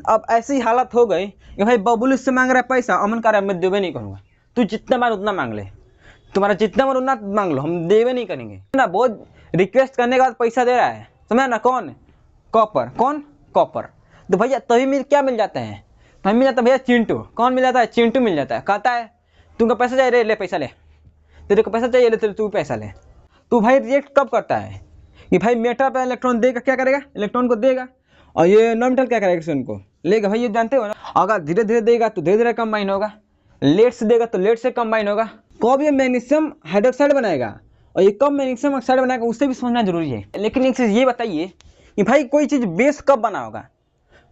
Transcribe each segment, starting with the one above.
अब ऐसी हालत हो गई कि भाई बबलू इससे मांग रहा है पैसा, अमन कह रहा है मैं देवे नहीं करूँगा, तू जितना मार उतना मांग ले, तुम्हारा जितना मार उतना मांग लो, हम देवे नहीं करेंगे ना। बहुत रिक्वेस्ट करने के बाद पैसा दे रहा है, समझ ना। कौन? कॉपर। कौन? कॉपर। तो भैया तभी क्या मिल जाता है? तभी मिल जाता है भैया चिंटू। कौन मिल जाता है? चिंटू मिल जाता है। कहता है तुमको पैसा चाहिए रे, ले पैसा ले, तेरे को पैसा चाहिए, ले तू पैसा ले। तू भाई रिएक्ट कब करता है कि भाई मेटल पे इलेक्ट्रॉन देगा, क्या करेगा? इलेक्ट्रॉन को देगा, और ये नॉन मेटल क्या करेगा? उनको लेगा। भाई ये जानते हो ना, अगर धीरे धीरे देगा तो धीरे धीरे कंबाइन होगा, लेट से देगा तो लेट से कंबाइन होगा। कब ये मैग्नीशियम हाइड्रोक्साइड बनाएगा और ये कब मैग्नीशियम ऑक्साइड बनाएगा, उससे भी समझना जरूरी है। लेकिन एक चीज़ ये बताइए कि भाई कोई चीज़ बेस कब बना होगा?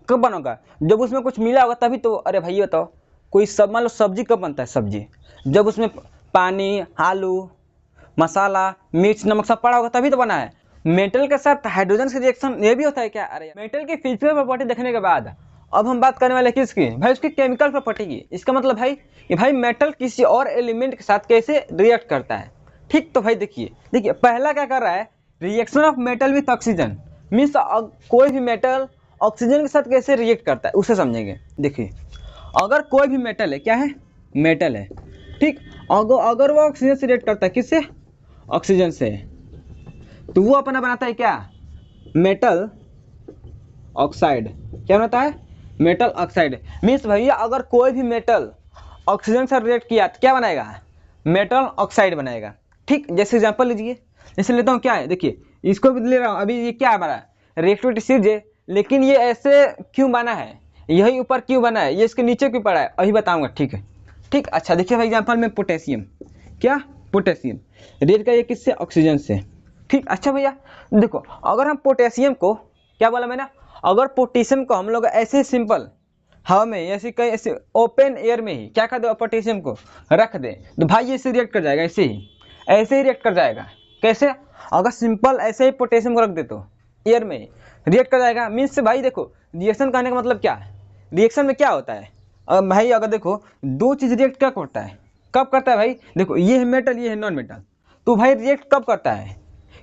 कब बना होगा? जब उसमें कुछ मिला होगा तभी तो। अरे भाई बताओ, कोई सब मान लो सब्जी कब बनता है? सब्जी जब उसमें पानी, आलू, मसाला, मिर्च, नमक सब पड़ा होगा तभी तो बना है। मेटल के साथ हाइड्रोजन का रिएक्शन ये भी होता है क्या? अरे मेटल की फिजिकल प्रॉपर्टी देखने के बाद अब हम बात करने वाले किसकी? भाई उसकी केमिकल प्रॉपर्टी की। इसका मतलब भाई कि भाई मेटल किसी और एलिमेंट के साथ कैसे रिएक्ट करता है। ठीक, तो भाई देखिए पहला क्या कर रहा है, reaction of metal with oxygen, means कोई भी मेटल ऑक्सीजन के साथ कैसे रिएक्ट करता है उसे समझेंगे। देखिए अगर कोई भी मेटल है, क्या है? मेटल है, ठीक। अगर वो ऑक्सीजन से रिएक्ट करता है, किससे? ऑक्सीजन से, तो वो अपना बनाता है क्या? Metal oxide. क्या बनाता है? Metal oxide. मीन्स भैया अगर कोई भी मेटल ऑक्सीजन से रिएक्ट किया तो क्या बनाएगा? मेटल ऑक्साइड बनाएगा। ठीक, जैसे एग्जांपल लीजिए, जैसे लेता हूँ, क्या है देखिए, इसको भी ले रहा हूँ। अभी ये क्या है हमारा? रिएक्टिविटी सीरीज है, लेकिन ये ऐसे क्यों बना है, यही ऊपर क्यों बना है, ये इसके नीचे क्यों पड़ा है, अभी बताऊंगा। ठीक है, ठीक। अच्छा देखिए भाई एग्जांपल में पोटेशियम, क्या? पोटेशियम रिएक्ट करिए किससे? ऑक्सीजन से। ठीक, अच्छा भैया देखो, अगर हम पोटेशियम को, क्या बोला मैंने, अगर पोटेशियम को हम लोग ऐसे सिंपल हवा में, ऐसे कहीं ऐसे ओपन एयर में ही क्या कर दे, पोटेशियम को रख दे, तो भाई ये ऐसे रिएक्ट कर जाएगा, ऐसे ही रिएक्ट कर जाएगा। कैसे? अगर सिंपल ऐसे ही पोटेशियम को रख दे तो एयर में रिएक्ट कर जाएगा। मीन्स भाई देखो, रिएक्शन करने का मतलब क्या है? रिएक्शन में क्या होता है? भाई अगर देखो, दो चीज़ रिएक्ट क्या करता है, कब करता है भाई? देखो ये है मेटल, ये है नॉन मेटल, तो भाई रिएक्ट कब करता है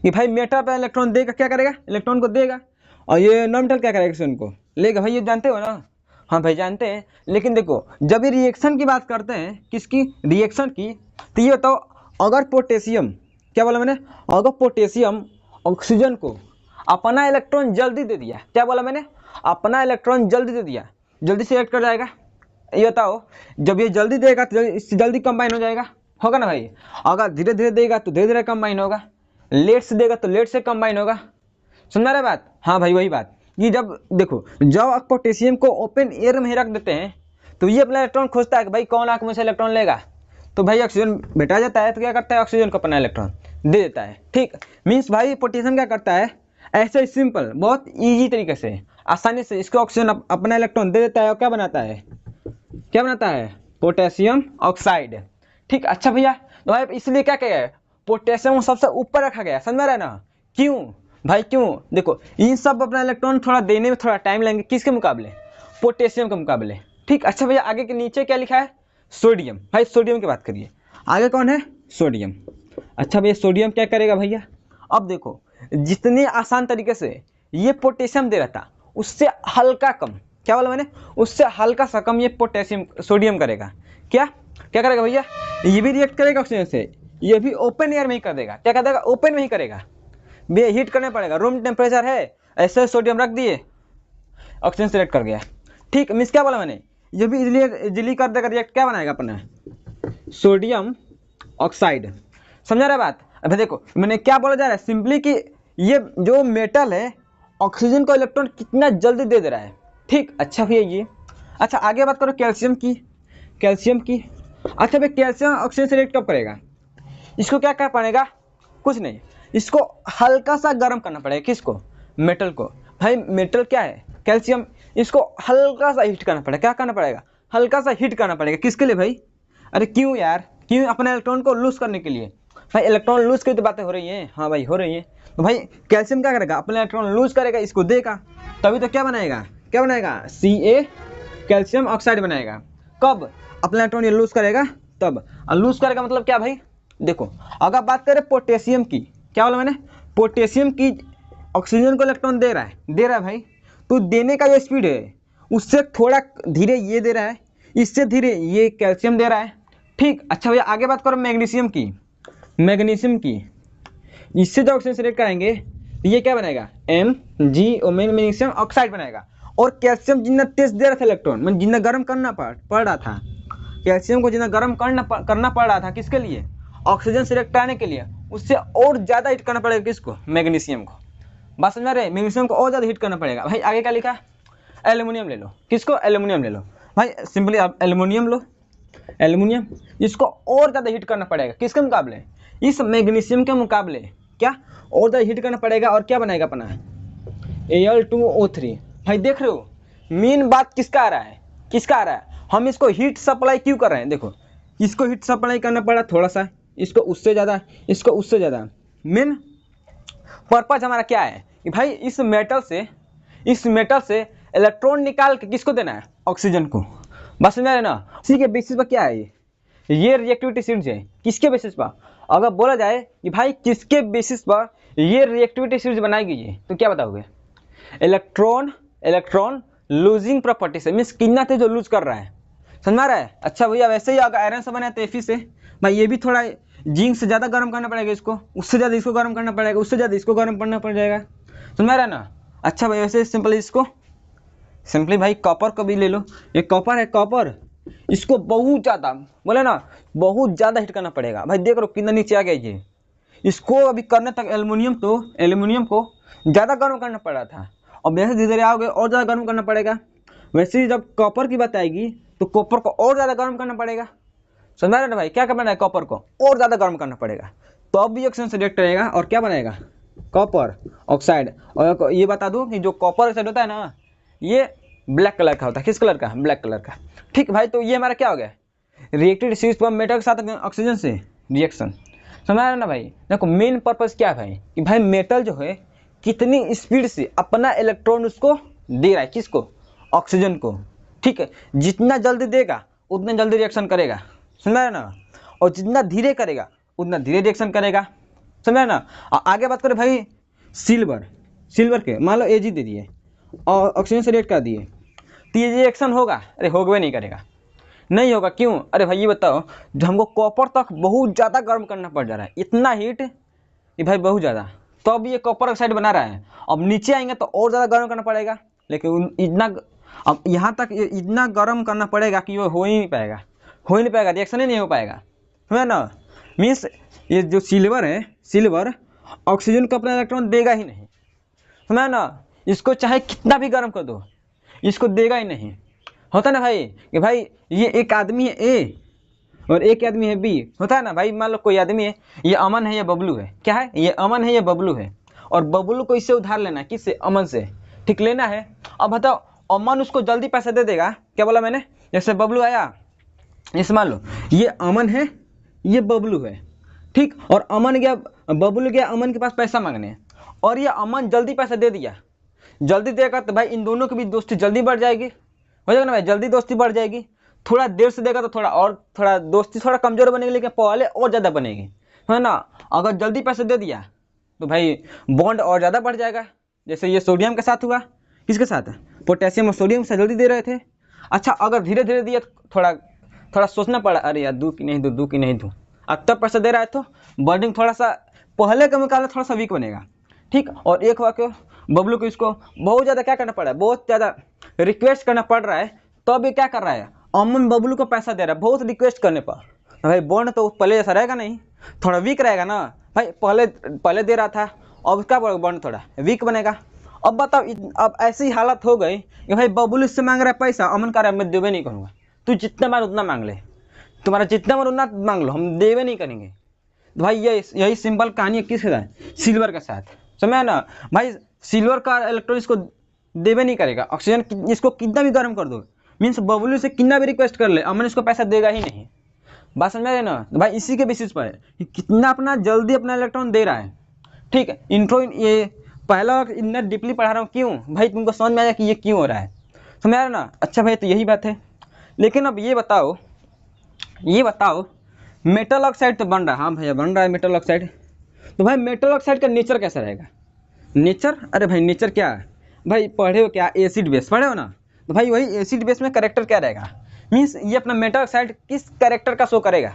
कि भाई मेटल पे इलेक्ट्रॉन देगा, क्या करेगा? इलेक्ट्रॉन को देगा, और ये नॉन मेटल क्या करेगा? उनको लेगा। भाई ये जानते हो ना? हाँ भाई जानते हैं। लेकिन देखो जब ये रिएक्शन की बात करते हैं, किसकी? रिएक्शन की, तो ये बताओ, अगर पोटेशियम, क्या बोला मैंने, अगर पोटेशियम ऑक्सीजन को अपना इलेक्ट्रॉन जल्दी दे दिया, क्या बोला मैंने, अपना इलेक्ट्रॉन जल्दी दे दिया, जल्दी से रिएक्ट कर जाएगा। ये बताओ, जब ये जल्दी देगा तो इससे जल्दी कंबाइन हो जाएगा, होगा ना भाई। अगर धीरे धीरे देगा तो धीरे धीरे कंबाइन होगा, लेट से देगा तो लेट से कंबाइन होगा। समझा रहे बात? हाँ भाई वही बात, ये जब देखो, जब आप पोटेशियम को ओपन एयर में ही रख देते हैं तो ये अपना इलेक्ट्रॉन खोजता है कि भाई कौन आंख में से इलेक्ट्रॉन लेगा, तो भाई ऑक्सीजन भेटा जाता है, तो क्या करता है, ऑक्सीजन को अपना इलेक्ट्रॉन दे देता है। ठीक, मीन्स भाई पोटेशियम क्या करता है, ऐसे ही सिंपल, बहुत ईजी तरीके से, आसानी से इसको ऑक्सीजन अपना इलेक्ट्रॉन दे देता है, और क्या बनाता है, क्या बनाता है? Potassium oxide. ठीक, अच्छा भैया, तो भाई इसलिए क्या किया है, पोटेशियम सबसे ऊपर रखा गया, समझ रहे ना? क्यों भाई, क्यों? देखो इन सब अपना इलेक्ट्रॉन थोड़ा देने में थोड़ा टाइम लेंगे, किसके मुकाबले? पोटेशियम के मुकाबले। ठीक, अच्छा भैया आगे के नीचे क्या लिखा है? सोडियम। भाई सोडियम की बात करिए, आगे कौन है? सोडियम। अच्छा भैया सोडियम क्या करेगा भैया? अब देखो जितने आसान तरीके से ये पोटेशियम दे रहा था, उससे हल्का कम, क्या बोला मैंने, उससे हल्का सा कम ये पोटेशियम सोडियम करेगा। क्या क्या करेगा भैया? ये भी रिएक्ट करेगा ऑक्सीजन से, ये भी ओपन एयर में ही कर देगा। क्या कर देगा? ओपन में ही करेगा, बे हीट करना पड़ेगा, रूम टेम्परेचर है, ऐसे सोडियम रख दिए, ऑक्सीजन से रिएक्ट कर गया। ठीक, मिस क्या बोला मैंने, ये भी इजिली कर देगा रिएक्ट, क्या बनाएगा अपना? Sodium oxide. समझा रहा बात? अभी देखो मैंने क्या बोला जा रहा है, सिंपली कि ये जो मेटल है ऑक्सीजन को इलेक्ट्रॉन कितना जल्दी दे रहा है। ठीक, अच्छा भैया ये, अच्छा आगे बात करो कैल्शियम की, कैल्शियम की। अच्छा भाई कैल्शियम ऑक्सीजन से रिएक्ट कब करेगा? इसको क्या करना पड़ेगा? कुछ नहीं, इसको हल्का सा गर्म करना पड़ेगा। किसको? मेटल को। भाई मेटल क्या है? कैल्शियम, इसको हल्का सा हीट करना पड़ेगा। क्या करना पड़ेगा? हल्का सा हीट करना पड़ेगा। किसके लिए भाई? अरे क्यों यार, क्यों? अपने इलेक्ट्रॉन को लूज करने के लिए। भाई इलेक्ट्रॉन लूज की तो बातें हो रही हैं, हाँ भाई हो रही हैं। तो भाई कैल्शियम क्या करेगा? अपने इलेक्ट्रॉन लूज करेगा, इसको देगा, तभी तो क्या बनाएगा, क्या बनाएगा? Ca कैल्शियम ऑक्साइड बनाएगा। कब? अपना इलेक्ट्रॉन ये लूज करेगा तब। और लूज करेगा मतलब क्या भाई? देखो अगर बात करें पोटेशियम की, क्या बोला मैंने, पोटेशियम की ऑक्सीजन को इलेक्ट्रॉन दे रहा है भाई, तो देने का जो स्पीड है उससे थोड़ा धीरे ये दे रहा है, इससे धीरे ये कैल्शियम दे रहा है। ठीक, अच्छा भैया आगे बात करो मैग्नीशियम की। मैग्नीशियम की इससे जो ऑक्सीजन सेलेक्ट कराएंगे तो ये क्या बनेगा, MgO मैग्नीशियम ऑक्साइड बनेगा। और कैल्शियम जितना तेज दे रहा था इलेक्ट्रॉन, मतलब जितना गर्म करना पड़ रहा था, कैल्शियम को जितना गर्म करना पड़ रहा था किसके लिए, ऑक्सीजन सेलेक्ट कराने के लिए, उससे और ज़्यादा हिट करना पड़ेगा किसको, मैग्नीशियम को। बात समझ रहे, मैग्नीशियम को और ज़्यादा हिट करना पड़ेगा। भाई आगे क्या लिखा, एल्यूमिनियम ले लो, किसको, एल्यूमिनियम ले लो। भाई सिंपली आप एल्यूमिनियम लो, एल्यूमिनियम, इसको और ज़्यादा हिट करना पड़ेगा किसके मुकाबले, इस मैग्नीशियम के मुकाबले, क्या और ज़्यादा हिट करना पड़ेगा। और क्या बनाएगा अपना Al2O3। भाई देख रहे हो मेन बात किसका आ रहा है, किसका आ रहा है, हम इसको हीट सप्लाई क्यों कर रहे हैं। देखो इसको हीट सप्लाई करना पड़ा थोड़ा सा, इसको उससे ज़्यादा, इसको उससे ज़्यादा। मेन पर्पज हमारा क्या है कि भाई इस मेटल से इलेक्ट्रॉन निकाल के किसको देना है, ऑक्सीजन को। बस समझ रहे ना, इसी के बेसिस पर क्या है ये रिएक्टिविटी सीरीज है। किसके बेसिस पर, अगर बोला जाए कि भाई किसके बेसिस पर ये रिएक्टिविटी सीरीज बनाई गई है तो क्या बताओगे, इलेक्ट्रॉन लूजिंग प्रॉपर्टी से, मीन्स कितना थे जो लूज कर रहा है, समझ में आ रहा है। अच्छा भैया वैसे ही अगर आयरन से बना है तो Fe से, भाई ये भी थोड़ा जिंक से ज़्यादा गर्म करना पड़ेगा इसको, उससे ज़्यादा इसको गर्म करना पड़ेगा, उससे ज़्यादा इसको गर्म करना पड़ जाएगा, समझ में आ रहा है ना। अच्छा भाई वैसे सिंपली इसको, सिंपली भाई कॉपर को भी ले लो, ये कॉपर है, कॉपर इसको बहुत ज़्यादा, बोले ना बहुत ज़्यादा हिट करना पड़ेगा। भाई देख लो कितना नीचे आ गया ये, इसको अभी करने तक एल्यूमिनियम को ज़्यादा गर्म करना पड़ रहा था, और वैसे धीरे धीरे आओगे और ज़्यादा गर्म करना पड़ेगा। वैसे ही जब कॉपर की बात आएगी तो कॉपर को और ज़्यादा गर्म करना पड़ेगा, समझ रहे ना भाई, क्या करना है, कॉपर को और ज़्यादा गर्म करना पड़ेगा, तो अब भी ऑक्सीजन से रिएक्ट करेगा और क्या बनेगा, कॉपर ऑक्साइड। और ये बता दूं कि जो कॉपर ऑक्साइड होता है ना, ये ब्लैक कलर का होता है, किस कलर का, ब्लैक कलर का। ठीक भाई, तो ये हमारा क्या हो गया, रिएक्टेड सीरीज पर मेटल के साथ ऑक्सीजन से रिएक्शन, समझ रहे ना भाई। देखो मेन पर्पस क्या है भाई, कि भाई मेटल जो है कितनी स्पीड से अपना इलेक्ट्रॉन उसको दे रहा है, किसको, ऑक्सीजन को। ठीक है, जितना जल्दी देगा उतना जल्दी रिएक्शन करेगा, समझ रहे ना, और जितना धीरे करेगा उतना धीरे रिएक्शन करेगा, समझ रहे ना। आगे बात करें भाई सिल्वर के, मान लो Ag दे दिए और ऑक्सीजन से रिएक्ट कर दिए, तो ये रिएक्शन होगा, अरे होगा नहीं करेगा, नहीं होगा, क्यों, अरे भाई ये बताओ, जो हमको कॉपर तक बहुत ज़्यादा गर्म करना पड़ जा रहा है, इतना हीट ये भाई बहुत ज़्यादा, तो अब ये कॉपर ऑक्साइड बना रहा है, अब नीचे आएंगे तो और ज़्यादा गर्म करना पड़ेगा, लेकिन इतना अब यहाँ तक इतना गर्म करना पड़ेगा कि वो हो ही नहीं पाएगा, रिएक्शन ही नहीं हो पाएगा, समझ ना। मीन्स ये जो सिल्वर ऑक्सीजन को अपना इलेक्ट्रॉन देगा ही नहीं, समझ ना, इसको चाहे कितना भी गर्म कर दो इसको देगा ही नहीं। होता ना भाई कि भाई ये एक आदमी है A और एक आदमी है B, होता है ना भाई, मान लो कोई आदमी है, ये अमन है, ये बबलू है, क्या है, ये अमन है, ये बबलू है, और बबलू को इससे उधार लेना है, किससे, अमन से, ठीक, लेना है। अब बताओ अमन उसको जल्दी पैसा दे देगा, क्या बोला मैंने, जैसे बबलू आया, इसे मान लो ये अमन है, ये बबलू है, ठीक, और अमन गया, बबलू गया अमन के पास पैसा मांगने, और ये अमन जल्दी पैसा दे दिया, जल्दी देगा तो भाई इन दोनों की भी दोस्ती जल्दी बढ़ जाएगी, हो जाएगा ना भाई, जल्दी दोस्ती बढ़ जाएगी। थोड़ा देर से देगा तो थोड़ा दोस्ती थोड़ा कमजोर बनेगी, लेकिन पहले और ज़्यादा बनेगी, है ना। अगर जल्दी पैसे दे दिया तो भाई बॉन्ड और ज़्यादा बढ़ जाएगा, जैसे ये सोडियम के साथ हुआ, किसके साथ, पोटेशियम और सोडियम से जल्दी दे रहे थे। अच्छा अगर धीरे धीरे दिया तो थोड़ा सोचना पड़ा, अरे यार दूँ कि नहीं दूँ, अब तब पैसा दे रहा है तो बॉन्डिंग थोड़ा सा पहले के मुकाबले थोड़ा सा वीक बनेगा, ठीक। और एक वाक्य बबलू को इसको बहुत ज़्यादा क्या करना पड़ा है, बहुत ज़्यादा रिक्वेस्ट करना पड़ रहा है, तो अभी क्या कर रहा है, अमन बबलू को पैसा दे रहा है बहुत रिक्वेस्ट करने पर, भाई बॉन्ड तो पहले जैसा रहेगा नहीं, थोड़ा वीक रहेगा ना भाई, पहले दे रहा था, अब क्या बोलेगा, बॉन्ड थोड़ा वीक बनेगा। अब बताओ अब ऐसी हालत हो गई कि भाई बबलू इससे मांग रहा है पैसा, अमन कह रहा है मैं देवे नहीं करूँगा, तू जितना मार उतना मांग ले, तुम्हारा जितना मार उतना मांग लो, हम देवे नहीं करेंगे। भाई यही सिंपल कहानी है किसके साथ, सिल्वर के साथ, समझ ना भाई, सिल्वर का इलेक्ट्रॉन इसको देवे नहीं करेगा, ऑक्सीजन इसको कितना भी गर्म कर दो, मीन्स बबलू से कितना भी रिक्वेस्ट कर ले, अमन इसको पैसा देगा ही नहीं। बात समझ रहे ना, तो भाई इसी के बेसिस पर है कि कितना अपना जल्दी अपना इलेक्ट्रॉन दे रहा है, ठीक है। इंट्रो ये पहला इतना डीपली पढ़ा रहा हूँ, क्यों भाई, तुमको समझ में आया कि ये क्यों हो रहा है, समझ रहा ना। अच्छा भाई तो यही बात है, लेकिन अब ये बताओ मेटल ऑक्साइड तो बन रहा है, हाँ भैया बन रहा है मेटल ऑक्साइड, तो भाई मेटल ऑक्साइड का नेचर कैसा रहेगा, नेचर, अरे भाई नेचर क्या है भाई, पढ़े हो क्या, एसिड बेस पढ़े हो ना, तो भाई वही एसिड बेस में कैरेक्टर क्या रहेगा, मीन्स ये अपना मेटल ऑक्साइड किस कैरेक्टर का शो करेगा।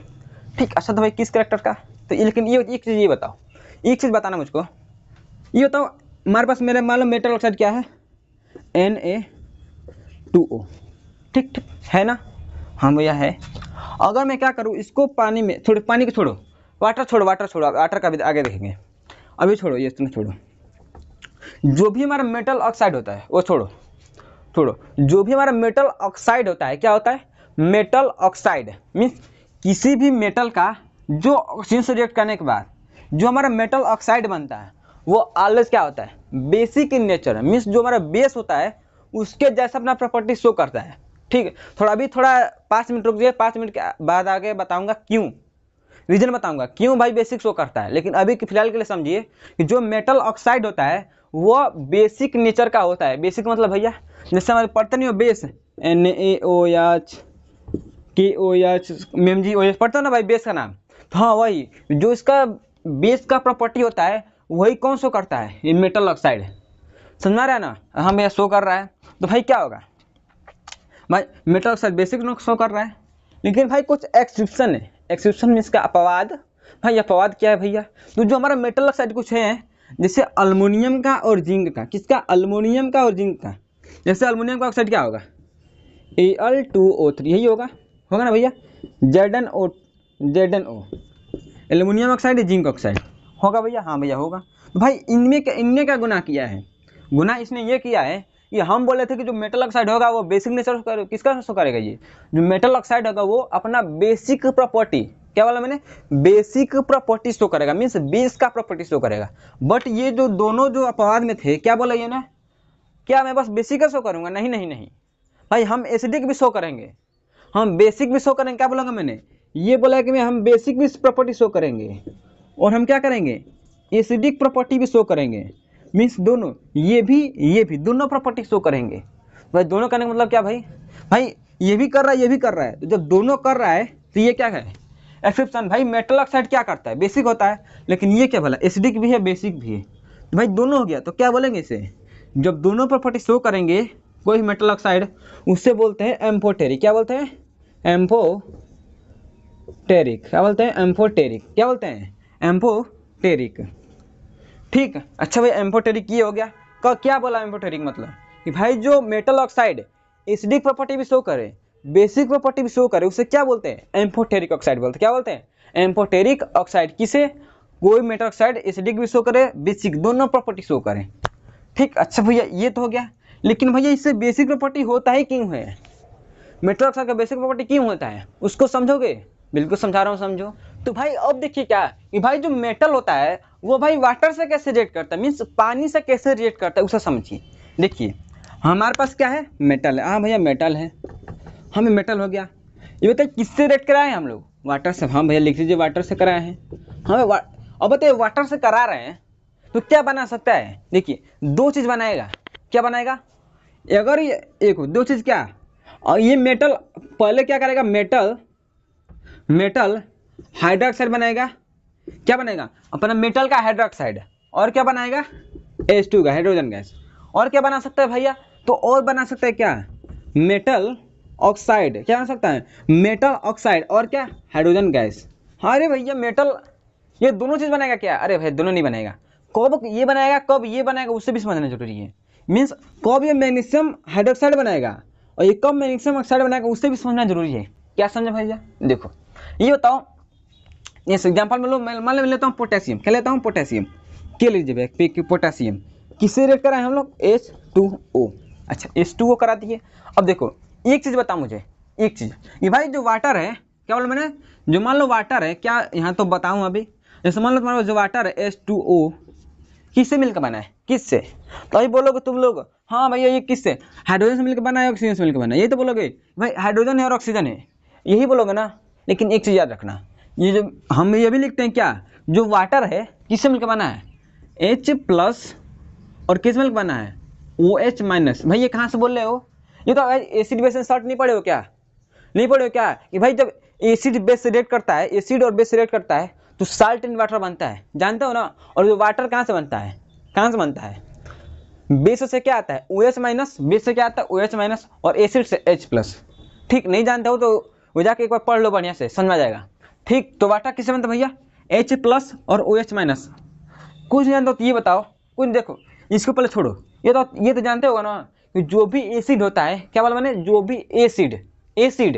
ठीक, अच्छा तो भाई किस कैरेक्टर का, तो लेकिन ये एक चीज़ ये बताओ, एक चीज़ बताना मुझको, ये बताओ हमारे पास मेरे मान लो मेटल ऑक्साइड क्या है, Na2O। ठीक ठीक है ना, हाँ भैया है। अगर मैं क्या करूँ इसको पानी में थोड़े, पानी को छोड़ो, वाटर छोड़ो, वाटर का भी आगे देखेंगे, अभी छोड़ो ये इतना छोड़ो, जो भी हमारा मेटल ऑक्साइड होता है वो छोड़ो, जो भी हमारा मेटल ऑक्साइड होता है, क्या होता है, मेटल ऑक्साइड मीन्स किसी भी मेटल का जो ऑक्सीजन से रिएक्ट करने के बाद जो हमारा मेटल ऑक्साइड बनता है वो ऑलवेज क्या होता है, बेसिक इन नेचर है, मीन्स जो हमारा बेस होता है उसके जैसा अपना प्रॉपर्टी शो करता है। ठीक है, थोड़ा 5 मिनट रुक जाइए, 5 मिनट के बाद आगे बताऊंगा क्यों, रीजन बताऊंगा क्यों भाई बेसिक शो करता है। लेकिन अभी फिलहाल के लिए समझिए कि जो मेटल ऑक्साइड होता है वो बेसिक नेचर का होता है। बेसिक मतलब भैया जैसे हमारे पढ़ते नहीं हो बेस, NaOH KOH MgOH पढ़ते हो ना भाई बेस का नाम, तो हाँ वही जो इसका बेस का प्रॉपर्टी होता है वही कौन शो करता है, ये मेटल ऑक्साइड। समझ में आ रहा है ना, हाँ भैया शो कर रहा है। तो भाई क्या होगा भाई, मेटल ऑक्साइड बेसिक शो कर रहा है, लेकिन भाई कुछ एक्सेप्शन है। एक्सेप्शन मीन्स का अपवाद। भाई अपवाद क्या है भैया, तो जो हमारा मेटल ऑक्साइड कुछ है जैसे अल्मोनियम का और जिंक का, किसका, अल्मोनियम का और जिंक का। जैसे अल्मोनियम का ऑक्साइड क्या होगा, Al2O3, यही होगा ना भैया, ZnO, aluminium oxide zinc oxide होगा भैया, हाँ भैया होगा। तो भाई इनने क्या गुनाह किया है, गुनाह इसने ये किया है कि हम बोले थे कि जो मेटल ऑक्साइड होगा वो बेसिक नेचर किसका शो करेगा, ये जो मेटल ऑक्साइड होगा वो अपना बेसिक प्रॉपर्टी, क्या बोला मैंने, बेसिक प्रॉपर्टी शो करेगा, मीन्स बेस का प्रॉपर्टी शो करेगा। बट ये जो दोनों जो अपवाद में थे, क्या बोला ये ना, क्या मैं बस बेसिक का शो करूंगा, नहीं नहीं नहीं भाई, हम एसिडिक भी शो करेंगे, हम बेसिक भी शो करेंगे। क्या बोला मैंने, ये बोला कि हम बेसिक भी प्रॉपर्टी शो करेंगे और हम क्या करेंगे, एसिडिक प्रॉपर्टी भी शो करेंगे, मीन्स दोनों ये भी दोनों प्रॉपर्टी शो करेंगे। भाई दोनों करने का मतलब क्या भाई, भाई ये भी कर रहा है ये भी कर रहा है, तो जब दोनों कर रहा है तो ये क्या है एक्सेप्शन। भाई मेटल ऑक्साइड क्या करता है, बेसिक होता है, लेकिन ये क्या बोला, एसिडिक भी है बेसिक भी है, तो भाई दोनों हो गया। तो क्या बोलेंगे इसे, जब दोनों प्रॉपर्टी शो करेंगे कोई मेटल ऑक्साइड, उससे बोलते हैं एम्फोटेरिक। क्या बोलते हैं, एम्फोटेरिक। क्या बोलते हैं, एम्फोटेरिक। क्या बोलते हैं, एम्फोटेरिक। ठीक, अच्छा भाई एम्फोटेरिक ये हो गया। क्या बोला एम्फोटेरिक मतलब कि भाई जो मेटल ऑक्साइड एसिडिक प्रॉपर्टी भी शो करे बेसिक प्रॉपर्टी भी शो करे उसे क्या बोलते हैं, एम्फोटेरिक ऑक्साइड बोलते हैं। क्या बोलते हैं, एम्फोटेरिक ऑक्साइड। किसे, कोई मेटल ऑक्साइड एसिडिक भी शो करे बेसिक दोनों प्रॉपर्टी शो करें। ठीक, अच्छा भैया ये तो हो गया, लेकिन भैया इससे बेसिक प्रॉपर्टी होता ही क्यों है, मेटल ऑक्साइड का बेसिक प्रॉपर्टी क्यों होता है उसको समझोगे, बिल्कुल समझा रहा हूँ समझो। तो भाई अब देखिए क्या कि भाई जो मेटल होता है वो भाई वाटर से कैसे रिएक्ट करता है, मीन्स पानी से कैसे रिएक्ट करता है उसे समझिए। देखिए हमारे पास क्या है, मेटल है, हाँ भैया मेटल है, हमें मेटल हो गया। ये बताइए किससे रिएक्ट कराए हम लोग, वाटर से। हाँ भैया लिख लीजिए वाटर से कराए हैं हमें। अब बताइए वाटर से करा रहे हैं तो क्या बना सकता है, देखिए दो चीज़ बनाएगा। क्या बनाएगा, अगर ये एक दो चीज़ क्या, और ये मेटल पहले क्या करेगा, मेटल हाइड्रोक्साइड बनाएगा। क्या बनेगा, अपना मेटल का हाइड्रोक्साइड, और क्या बनाएगा, H2 का हाइड्रोजन गैस। और क्या बना सकता है भैया, तो और बना सकता है क्या, मेटल ऑक्साइड। क्या बना सकता है, मेटल ऑक्साइड, और क्या, हाइड्रोजन गैस। अरे भैया मेटल ये दोनों चीज़ बनाएगा क्या, अरे भाई दोनों नहीं बनेगा, कब ये बनाएगा कब ये बनाएगा उससे भी समझना जरूरी है। मीन्स कब ये मैग्नीशियम हाइड्रोक्साइड बनाएगा और ये कब मैग्नीशियम ऑक्साइड बनाएगा उससे भी समझना जरूरी है। क्या समझे भैया, देखो ये बताओ, इस एग्जाम्पल में लो, मान लेता हूँ पोटेशियम। क्या लेता हूँ, पोटेशियम। क्या लीजिए भाई, पोटेशियम किससे रिएक्ट कराए हम लोग, H2O। अच्छा H2O करा दिए। अब देखो एक चीज़ बताओ मुझे, एक चीज़, ये भाई जो वाटर है, क्या बोला मैंने, जो मान लो वाटर है, क्या यहाँ तो बताऊँ अभी, जैसे मान लो तुम्हारा जो वाटर है H2O किससे मिलकर बना है, किससे, तो अभी बोलोगे तुम लोग हाँ भैया ये किससे, हाइड्रोजन से मिलकर बना है, ऑक्सीजन से मिलकर बना है, ये तो बोलोगे भाई हाइड्रोजन है और ऑक्सीजन है, यही बोलोगे ना। लेकिन एक चीज़ याद रखना, ये जो हम ये भी लिखते हैं क्या, जो वाटर है किससे मिलकर बना है, H+ और किस मिलकर बना है, OH-। भाई ये कहाँ से बोल रहे हो, ये तो एसिड बेस शॉर्ट नहीं पढ़े हो क्या, नहीं पढ़े हो क्या, कि भाई जब एसिड बेस से रिएक्ट करता है, एसिड और बेस से रिएक्ट करता है तो साल्ट इन वाटर बनता है, जानते हो ना। और जो वाटर कहाँ से बनता है, कहाँ से बनता है, बेस से क्या आता है OH माइनस, बेस से क्या आता है OH माइनस, और एसिड से H प्लस। ठीक, नहीं जानते हो तो वो जाके एक बार पढ़ लो बढ़िया से, समझ आ जाएगा। ठीक, तो वाटर किससे बनता है भैया, H प्लस और OH माइनस। कुछ नहीं जानते हो तो ये बताओ, कुछ देखो इसको पहले छोड़ो, ये तो जानते होगा ना कि जो भी एसिड होता है, क्या बोला मैंने, जो भी एसिड एसिड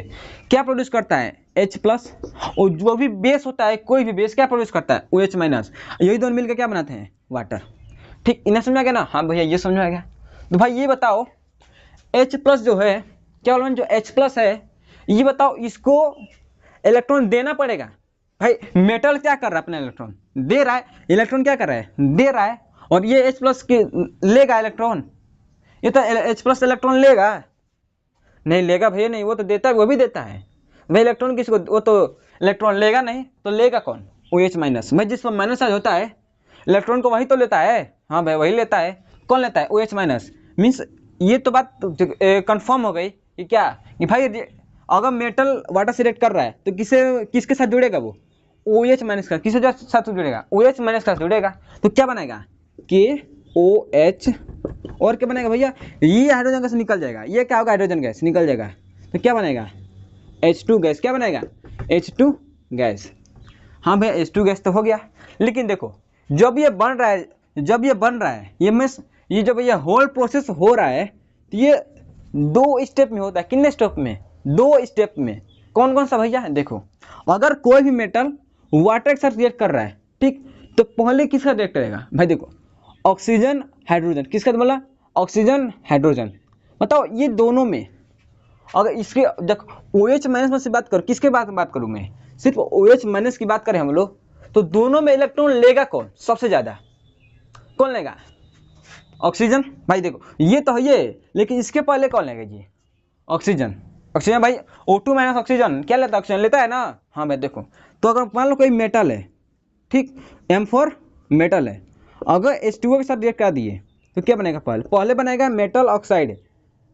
क्या प्रोड्यूस करता है H प्लस, और जो भी बेस होता है कोई भी बेस क्या प्रोड्यूस करता है OH माइनस। यही दोनों मिलकर क्या बनाते हैं वाटर। ठीक, इन्हें समझ आ गया ना, हाँ भैया ये समझ आ गया। तो भाई ये बताओ H प्लस जो है, क्या बोला जो H प्लस है, ये बताओ इसको इलेक्ट्रॉन देना पड़ेगा। भाई मेटल क्या कर रहा है, अपना इलेक्ट्रॉन दे रहा है, इलेक्ट्रॉन क्या कर रहा है, दे रहा है, और ये H प्लस लेगा इलेक्ट्रॉन, ये तो H प्लस इलेक्ट्रॉन लेगा, नहीं लेगा भैया, नहीं, वो तो देता है, वो भी देता है भाई इलेक्ट्रॉन किसको, वो तो इलेक्ट्रॉन लेगा नहीं, तो लेगा कौन, OH माइनस। भाई जिसमें माइनस चार्ज होता है इलेक्ट्रॉन को वही तो लेता है, हाँ भाई वही लेता है, कौन लेता है OH माइनस। मीन्स ये तो बात कंफर्म हो गई कि क्या, कि भाई अगर मेटल वाटर से रिएक्ट कर रहा है तो किसके साथ जुड़ेगा वो, OH माइनस का, किसके साथ जुड़ेगा, OH माइनस का जुड़ेगा, तो क्या बनेगा KOH, और क्या बनेगा भैया, ये हाइड्रोजन गैस निकल जाएगा, ये क्या होगा, हाइड्रोजन गैस निकल जाएगा, तो क्या बनेगा H2 गैस, क्या बनेगा H2 गैस। हाँ भैया H2 गैस तो हो गया, लेकिन देखो जब ये बन रहा है, ये जब ये होल प्रोसेस हो रहा है, तो ये 2 स्टेप में होता है, कितने स्टेप में, 2 स्टेप में। कौन कौन सा भैया, देखो अगर कोई भी मेटल वाटर के साथ रिएक्ट कर रहा है, ठीक, तो पहले किसका रिएक्ट करेगा, भाई देखो ऑक्सीजन हाइड्रोजन, किसका बोला, ऑक्सीजन हाइड्रोजन। बताओ ये दोनों में अगर इसके जब OH माइनस में से बात करो, किसके बात करूँ मैं, सिर्फ OH माइनस की बात करें हम लोग, तो दोनों में इलेक्ट्रॉन लेगा कौन सबसे ज्यादा, कौन लेगा, ऑक्सीजन। भाई देखो ये तो है ये, लेकिन इसके पहले कौन लेगा जी, ऑक्सीजन। ऑक्सीजन भाई O2 माइनस ऑक्सीजन क्या लेता है, ऑक्सीजन लेता है ना। हाँ भाई देखो, तो अगर मान लो कोई मेटल है, ठीक, M4 मेटल है, अगर H2O के साथ रिएक्ट कर दिए तो क्या बनेगा, पहले बनेगा मेटल ऑक्साइड,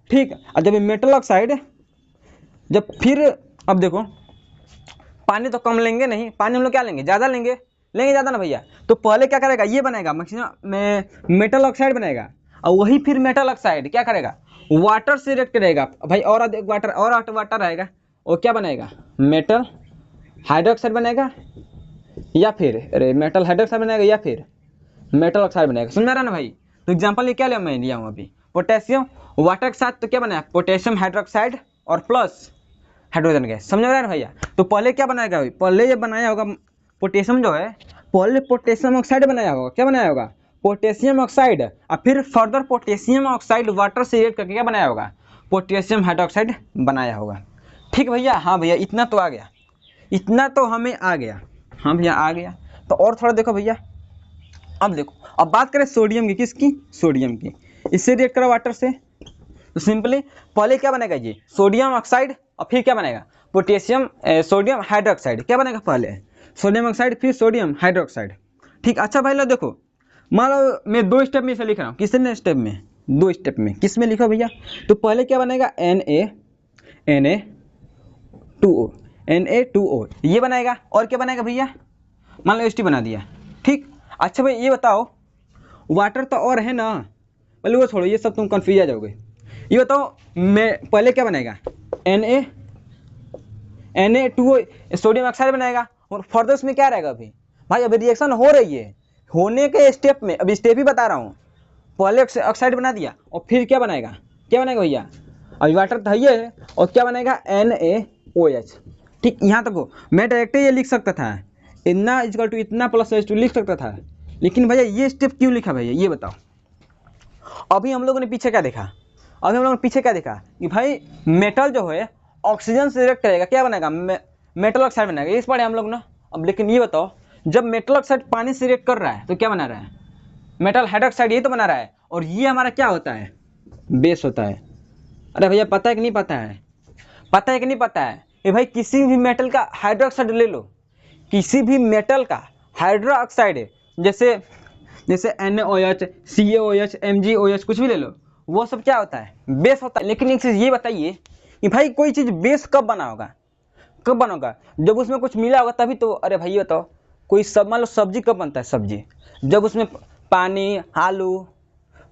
ठीक। और जब मेटल ऑक्साइड, जब फिर अब देखो पानी तो कम लेंगे नहीं, पानी हम लोग क्या लेंगे, ज़्यादा लेंगे ज़्यादा ना भैया, तो पहले क्या करेगा, ये बनेगा मैक्सिमम मेटल ऑक्साइड बनेगा, और वही फिर मेटल ऑक्साइड क्या करेगा, वाटर से रिएक्ट करेगा भाई, और वाटर आएगा, और क्या बनेगा, मेटल हाइड्रोक्साइड बनेगा, या फिर मेटल हाइड्रोक्साइड बनेगा, या फिर मेटल ऑक्साइड बनेगा। समझ में आ रहा ना भाई। तो एग्जांपल ये क्या लिया मैं लिया हूँ अभी, पोटेशियम वाटर के साथ तो क्या बनाया, पोटेशियम हाइड्रोक्साइड और प्लस हाइड्रोजन गैस। समझ में आ रहा है भैया। तो पहले क्या बनाएगा भाई, पहले ये बनाया होगा पोटेशियम जो है, पहले पोटेशियम ऑक्साइड बनाया होगा, क्या बनाया होगा, पोटेशियम ऑक्साइड, और फिर फर्दर पोटेशियम ऑक्साइड वाटर से रिएक्ट करके क्या बनाया होगा, पोटेशियम हाइड्रोक्साइड बनाया होगा। ठीक भैया, हाँ भैया इतना तो आ गया, इतना तो हमें आ गया, हाँ भैया आ गया। तो और थोड़ा देखो भैया, अब देखो, अब बात करें सोडियम की, किसकी, सोडियम की, इससे रिएक्ट करो वाटर से, तो सिंपली पहले क्या बनेगा जी, सोडियम ऑक्साइड, और फिर क्या बनेगा, पोटेशियम सोडियम हाइड्रोक्साइड, क्या बनेगा, पहले सोडियम ऑक्साइड फिर सोडियम हाइड्रोक्साइड। ठीक, अच्छा भाई लो देखो, मान लो मैं 2 स्टेप में इसे लिख रहा हूँ, किसने स्टेप में, 2 स्टेप में, किस में लिखो भैया, तो पहले क्या बनेगा Na2O ये बनेगा, और क्या बनेगा भैया, मान लो H2 बना दिया। ठीक, अच्छा भाई ये बताओ, वाटर तो और है ना, पहले वो छोड़ो, ये सब तुम कन्फ्यूज आ जाओगे। ये बताओ मैं पहले क्या बनेगा, Na2O सोडियम ऑक्साइड बनेगा, और फर्दर उसमें क्या रहेगा अभी, भाई अभी रिएक्शन हो रही है, होने के स्टेप में, अभी स्टेप ही बता रहा हूँ, पहले ऑक्साइड बना दिया, और फिर क्या बनेगा, भैया, अभी वाटर तो है, और क्या बनेगा NaOH। ठीक, यहाँ तक हो, मैं डायरेक्ट ये लिख सकता था, इतना इक्वल टू इतना प्लस H2 लिख सकता था, लेकिन भैया ये स्टेप क्यों लिखा भैया, ये बताओ। अभी हम लोगों ने पीछे क्या देखा, कि भाई मेटल जो है ऑक्सीजन से रिएक्ट करेगा, क्या बनेगा, मेटल ऑक्साइड बनेगा, इस पढ़े हम लोग ना। अब लेकिन ये बताओ, जब मेटल ऑक्साइड पानी से रिएक्ट कर रहा है तो क्या बना रहा है, मेटल हाइड्रोक्साइड, ये तो बना रहा है, और ये हमारा क्या होता है, बेस होता है। अरे भैया पता है कि नहीं पता है, कि भाई किसी भी मेटल का हाइड्रोक्साइड ले लो, किसी भी मेटल का हाइड्रोक्साइड, जैसे NaOH, CaOH, MgOH कुछ भी ले लो, वो सब क्या होता है, बेस होता है। लेकिन एक चीज़ ये बताइए कि भाई कोई चीज़ बेस कब बना होगा, जब उसमें कुछ मिला होगा तभी तो। अरे भाई बताओ, कोई मान लो सब्जी कब बनता है, सब्जी जब उसमें पानी, आलू,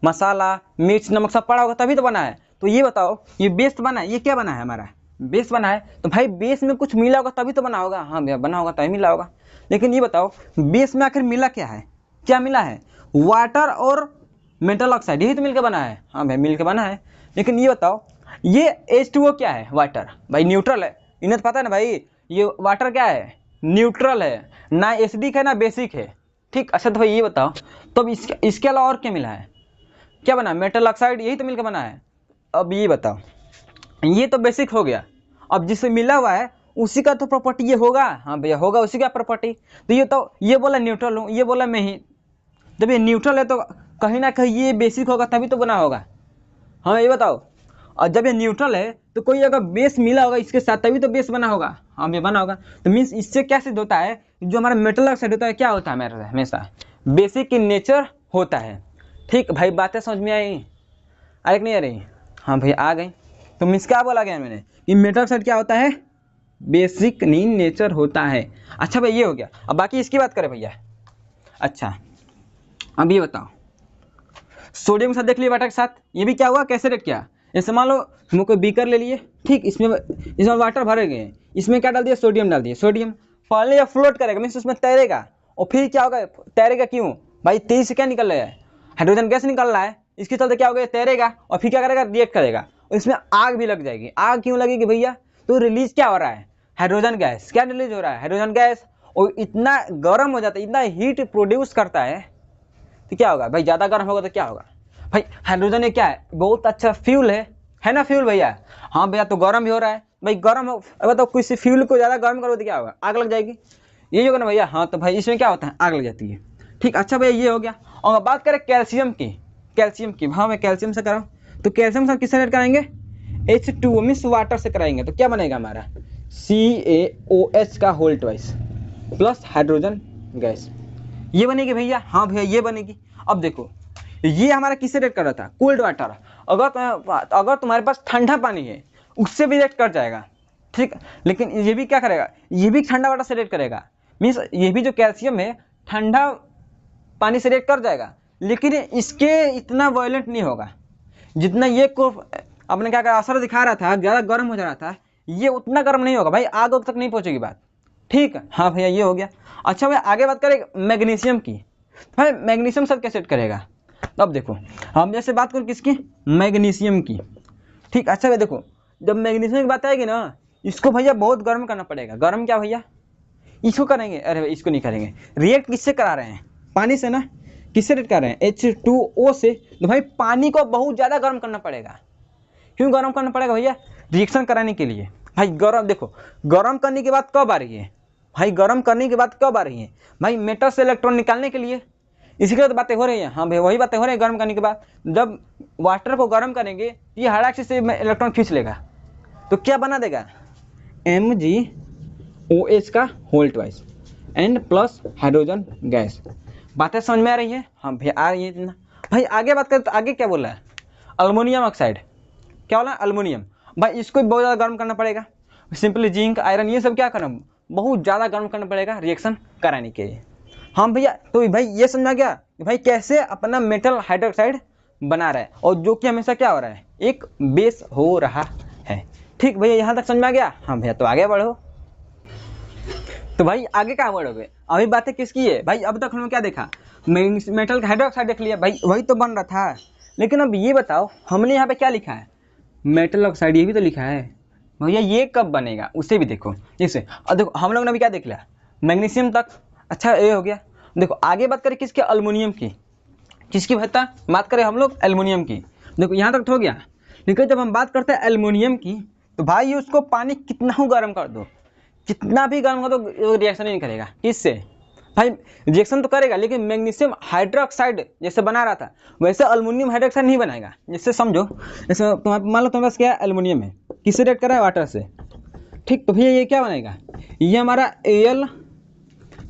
मसाला मिर्च नमक सब पड़ा होगा तभी तो बना है। तो ये बताओ, ये बेस बना है, ये क्या बना है, हमारा बेस बना है, तो भाई बेस में कुछ मिला होगा तभी तो बना होगा। हाँ भैया बना होगा तभी मिला होगा। लेकिन ये बताओ बेस में आखिर मिला क्या है, क्या मिला है, वाटर और मेटल ऑक्साइड, यही तो मिलकर बना है। हाँ भैया मिलकर बना है। लेकिन ये बताओ ये H2O क्या है, वाटर भाई न्यूट्रल है, इन्हें तो पता है ना भाई, ये वाटर क्या है, न्यूट्रल है, ना एसिडिक है ना बेसिक है। ठीक, अच्छा तो भाई ये बताओ तो अब इसके अलावा और क्या मिला है, क्या बना, मेटल ऑक्साइड, यही तो मिलकर बना है। अब ये बताओ, ये तो बेसिक हो गया, अब जिससे मिला हुआ है उसी का तो प्रॉपर्टी ये होगा। हाँ भैया होगा उसी का प्रॉपर्टी। तो ये बोला न्यूट्रल हूँ, ये बोला मैं ही, जब ये न्यूट्रल है तो कहीं ना कहीं ये बेसिक होगा तभी तो बना होगा। हाँ ये बताओ, और जब ये न्यूट्रल है तो कोई अगर बेस मिला होगा इसके साथ तभी तो बेस बना होगा। हाँ ये बना होगा। तो मीन्स इससे क्या सिद्ध होता है, जो हमारा मेटल ऑक्साइड होता है क्या होता है हमारा हमेशा बेसिक इन नेचर होता है। ठीक भाई, बातें समझ में आई, आ रही कि नहीं आ रही? हाँ भैया आ गई। तो मीन्स क्या बोला गया मैंने कि मेटल ऑक्साइड क्या होता है, बेसिक इन नेचर होता है। अच्छा भाई ये हो गया, अब बाकी इसकी बात करें भैया। अच्छा अब ये बताओ, सोडियम के साथ देख लिया वाटर के साथ, ये भी क्या हुआ, कैसे रेट किया, जैसे मान लो हम कोई बीकर ले लिए, ठीक, इसमें वाटर भरे गए, इसमें क्या डाल दिया, सोडियम डाल दिया। सोडियम पहले या फ्लोट करेगा, मीन्स उसमें तैरेगा, और फिर क्या होगा, तैरेगा क्यों भाई, तेज से क्या निकल रहा है, हाइड्रोजन गैस निकल रहा है, इसके चलते क्या होगा, तैरेगा और फिर क्या करेगा, रिएक्ट करेगा, और इसमें आग भी लग जाएगी। आग क्यों लगेगी भैया, तो रिलीज क्या हो रहा है, हाइड्रोजन गैस, क्या रिलीज हो रहा है, हाइड्रोजन गैस, और इतना गर्म हो जाता है, इतना हीट प्रोड्यूस करता है, तो क्या होगा भाई, ज़्यादा गर्म होगा तो क्या होगा भाई, हाइड्रोजन ये क्या है, बहुत अच्छा फ्यूल है ना फ्यूल भैया। हाँ भैया तो गर्म भी हो रहा है भाई, गर्म हो, बताओ किसी फ्यूल को ज़्यादा गर्म करो तो क्या होगा, आग लग जाएगी, यही होगा ना भैया। हाँ तो भाई इसमें क्या होता है, आग लग जाती है। ठीक, अच्छा भैया ये हो गया। और बात करें कैल्शियम की, हाँ मैं कैल्शियम से कराऊँ, तो कैल्शियम से किससे रेड कराएंगे, H2O मीन्स वाटर से कराएंगे, तो क्या बनेगा हमारा CaOH का whole twice plus hydrogen gas, ये बनेगी भैया। हाँ भैया ये बनेगी। अब देखो ये हमारा किससे रेट कर रहा था, कोल्ड वाटर, अगर तुम्हारे पास ठंडा पानी है उससे भी रेट कर जाएगा। ठीक, लेकिन ये भी क्या करेगा, ये भी ठंडा वाटर से रेट करेगा, मीन्स ये भी जो कैल्शियम है ठंडा पानी से रेट कर जाएगा, लेकिन इसके इतना वायलेंट नहीं होगा जितना ये को अपने क्या करा असर दिखा रहा था, ज़्यादा गर्म हो जा रहा था, ये उतना गर्म नहीं होगा भाई, आग तक नहीं पहुँचेगी बात। ठीक, हाँ भैया ये हो गया। अच्छा भैया आगे बात करें मैग्नीशियम की, भाई मैग्नीशियम सब कैसे करेगा, तो अब देखो हम जैसे बात करें किसकी, मैग्नीशियम की। ठीक, अच्छा भैया देखो जब मैग्नीशियम की बात आएगी ना, इसको भैया बहुत गर्म करना पड़ेगा। गर्म क्या भैया, इसको करेंगे, अरे भाई इसको नहीं करेंगे, रिएक्ट किससे करा रहे हैं, पानी से ना, किससे रिएक्ट कर रहे हैं, H2O से, तो भाई पानी को बहुत ज़्यादा गर्म करना पड़ेगा। क्यों गर्म करना पड़ेगा भैया, रिएक्शन कराने के लिए। भाई गर्म देखो, गर्म करने की बात कब आ रही है भाई, गर्म करने की बात कब आ रही है भाई, मेटल से इलेक्ट्रॉन निकालने के लिए, इसी के लिए तो बातें हो रही हैं। हाँ भाई वही बातें हो रही है, गर्म करने के बाद जब वाटर को गर्म करेंगे ये हाइड्रोक्साइड से इलेक्ट्रॉन खींच लेगा, तो क्या बना देगा, MgOH का whole twice and plus hydrogen gas. बातें समझ में आ रही है? हाँ भैया आ रही है इतना। भाई आगे बात करें तो आगे क्या बोला है, अल्मोनियम ऑक्साइड, क्या बोला अल्मोनियम, भाई इसको भी बहुत ज़्यादा गर्म करना पड़ेगा। सिंपली जिंक आयरन ये सब क्या करना, बहुत ज़्यादा गर्म करना पड़ेगा रिएक्शन कराने के लिए। हाँ भैया तो भाई ये समझा गया कि भाई कैसे अपना मेटल हाइड्रोक्साइड बना रहा है, और जो कि हमेशा क्या हो रहा है, एक बेस हो रहा है। ठीक भैया यहाँ तक समझ में आ गया? हाँ भैया तो आगे बढ़ो। तो भाई आगे क्या बढ़ोगे, अभी बातें किसकी है भाई, अब तक हमने क्या देखा, मेटल का हाइड्रोक्साइड देख लिया भाई, वही तो बन रहा था। लेकिन अब ये बताओ हमने यहाँ पे क्या लिखा है, मेटल ऑक्साइड, ये भी तो लिखा है भैया, ये कब बनेगा उसे भी देखो। जैसे अब देखो हम लोग ने अभी क्या देख लिया, मैग्नीशियम तक, अच्छा ये हो गया। देखो आगे बात करें किसके, अल्मोनियम की, किसकी भत्ता बात करें हम लोग, एल्युमिनियम की। देखो यहाँ तक तो हो गया, लेकिन जब हम बात करते हैं एल्युमिनियम की, तो भाई उसको पानी कितना हो गर्म कर दो, कितना भी गर्म कर दो रिएक्शन नहीं करेगा। किससे भाई, रिएक्शन तो करेगा लेकिन मैग्नीशियम हाइड्रोक्साइड जैसे बना रहा था वैसे अल्मोनियम हाइड्रोक्साइड नहीं बनाएगा। जैसे समझो, जैसे मान लो तुम्हारे पास क्या है, एल्युमिनियम है, किससे रिएक्ट कर रहा है, वाटर से। ठीक, तो भैया ये क्या बनेगा, ये हमारा Al,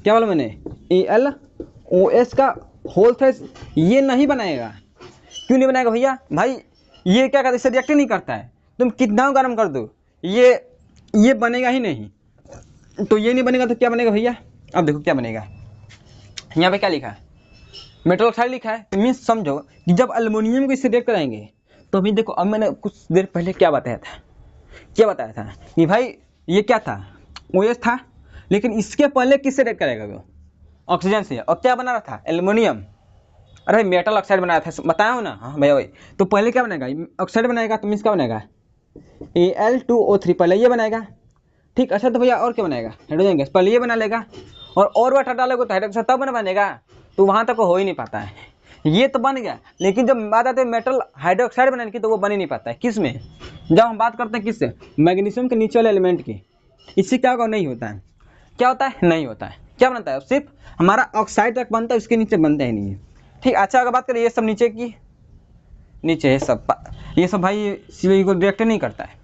क्या बोला मैंने, AlOH का होल ट्वाइस, ये नहीं बनाएगा। क्यों नहीं बनाएगा भैया, भाई ये क्या करता है, इससे रिएक्ट नहीं करता है, तुम कितना गर्म कर दो ये बनेगा ही नहीं। तो ये नहीं बनेगा तो क्या बनेगा भैया, अब देखो क्या बनेगा, यहाँ पे क्या लिखा है, मेटल ऑक्साइड लिखा है, तो मीन्स समझो कि जब एल्युमिनियम को इससे रिएक्ट कराएंगे तो अभी देखो, अब मैंने कुछ देर पहले क्या बताया था कि भाई ये क्या था, OH था, लेकिन इसके पहले किससे रिएक्ट करेगा वो, ऑक्सीजन से, और क्या बना रहा था, एल्युमिनियम। अरे भाई मेटल ऑक्साइड बनाया था, बताया हो ना। हाँ भैया भाई, तो पहले क्या बनेगा, ऑक्साइड बनाएगा, तो मीन्स क्या बनेगा, Al2O3 पहले ये बनाएगा। ठीक, अच्छा तो भैया और क्या बनाएगा, हाइड्रोजन गैस पहले ये बना लेगा, और वाटर डालोगे तो हाइड्रोजन तब बनेगा, तो वहाँ तक हो ही नहीं पाता है। ये तो बन गया, लेकिन जब बात आती है मेटल हाइड्रोक्साइड बनाने की, तो वो बन ही नहीं पाता है। किस में, जब हम बात करते हैं किससे, मैग्नीशियम के नीचे वाले एलिमेंट की, इससे क्या होगा, नहीं होता है। क्या होता है, नहीं होता है। क्या बनता है, सिर्फ हमारा ऑक्साइड तक बनता है, उसके नीचे बनता ही नहीं है। ठीक, अच्छा अगर बात करें ये सब नीचे की, नीचे ये सब भाई सीवी को रिएक्ट नहीं करता है।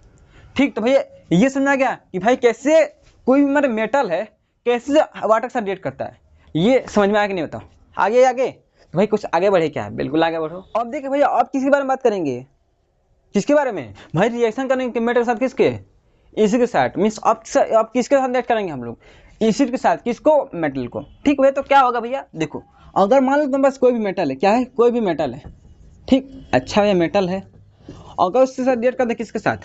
ठीक, तो भैया ये समझा गया कि भाई कैसे कोई भी मेटल है कैसे वाटर के साथ रिएक्ट करता है, ये समझ में आया कि नहीं, बताओ। आगे तो भाई कुछ आगे बढ़े क्या, बिल्कुल आगे बढ़ो। अब देखिए भैया, अब किसके बारे में बात करेंगे, किसके बारे में भाई, रिएक्शन करेंगे मेटल के साथ, किसके, एसिड के साथ। मीन्स अब किसके साथ रिएक्ट करेंगे हम लोग, एसिड के साथ, किसको, मेटल को। ठीक भैया, तो क्या होगा भैया, देखो अगर मान लो तुम बस कोई भी मेटल है, क्या है, कोई भी मेटल है, ठीक, अच्छा भैया मेटल है, अगर उसके साथ रिएक्ट कर दे, किसके साथ,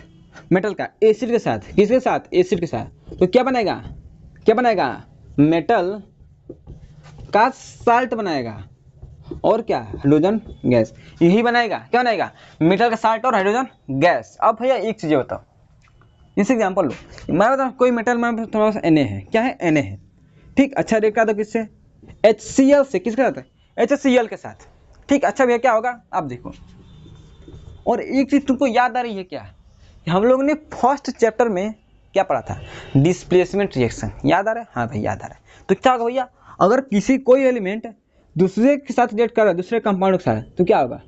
मेटल का, एसिड के साथ, किसके साथ, एसिड के साथ, तो क्या बनेगा, मेटल का साल्ट बनाएगा, और क्या, हाइड्रोजन गैस, यही बनाएगा, क्या बनाएगा, मेटल का साल्ट और हाइड्रोजन गैस। अब भैया एक चीज बताओ, इस एग्जाम्पल लो, मैं बताऊँ कोई मेटल में थोड़ा सा Na है, क्या है, Na है, ठीक, अच्छा रिएक्ट कर दो किससे, HCl से, किसके साथ, HCl के साथ। ठीक, अच्छा भैया क्या होगा, आप देखो, और एक चीज तुमको याद आ रही है क्या, हम लोगों ने फर्स्ट चैप्टर में क्या पढ़ा था, डिस्प्लेसमेंट रिएक्शन, याद आ रहा है, हाँ भाई याद आ रहा है। तो क्या होगा भैया, अगर कोई एलिमेंट दूसरे के साथ रिएक्ट कर रहा है, दूसरे कंपाउंड के साथ, तो क्या होगा,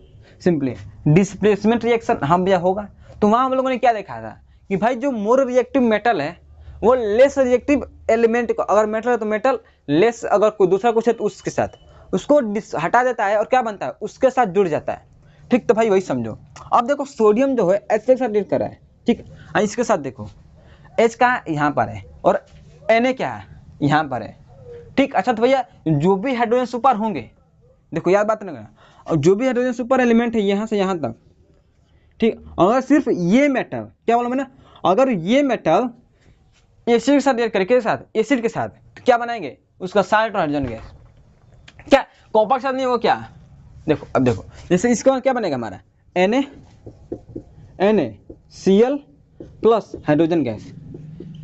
सिंपली डिस्प्लेसमेंट रिएक्शन हम भैया होगा। तो वहाँ हम लोगों ने क्या देखा था कि भाई जो मोर रिएक्टिव मेटल है वो लेस रिएक्टिव एलिमेंट को, अगर मेटल है तो मेटल लेस, अगर कोई दूसरा कुछ है तो उसके साथ उसको हटा देता है, और क्या बनता है, उसके साथ जुड़ जाता है। ठीक, तो भाई वही समझो। अब देखो सोडियम जो है H के साथ रिएक्ट कर रहा है, ठीक, इसके साथ देखो H का यहाँ पर है, और Na क्या है, यहाँ पर है। ठीक, अच्छा तो भैया जो भी हाइड्रोजन सुपर होंगे, देखो याद बात ना, और जो भी हाइड्रोजन सुपर एलिमेंट है यहाँ से यहाँ तक, ठीक, अगर सिर्फ ये मेटल, क्या बोला मैंने, अगर ये मेटल एसिड के साथ रिएक्ट करे, किसके साथ, एसिड के साथ, तो क्या बनाएंगे, उसका साल्ट और हाइड्रोजन गैस। क्या कॉपर के साथ नहीं, वो क्या, देखो अब देखो, जैसे इसके बाद क्या बनेगा हमारा, NaCl प्लस हाइड्रोजन गैस,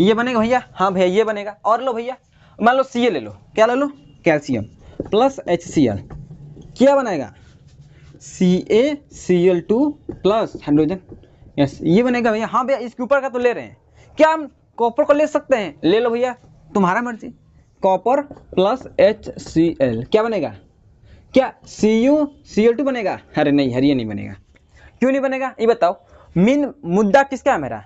ये बनेगा भैया, हाँ भैया ये बनेगा। और लो भैया, मान लो Ca ले लो, क्या ले लो, कैल्शियम प्लस HCl, क्या बनेगा, CaCl2 प्लस हाइड्रोजन, यस ये बनेगा भैया। हाँ भैया इसके ऊपर का तो ले रहे हैं, क्या हम कॉपर को ले सकते हैं, ले लो भैया, तुम्हारा मर्जी, कॉपर प्लस HCl क्या बनेगा, क्या CuCl2 बनेगा, अरे नहीं हर ये नहीं बनेगा, क्यों नहीं बनेगा ये बताओ। मेन मुद्दा किसका है मेरा,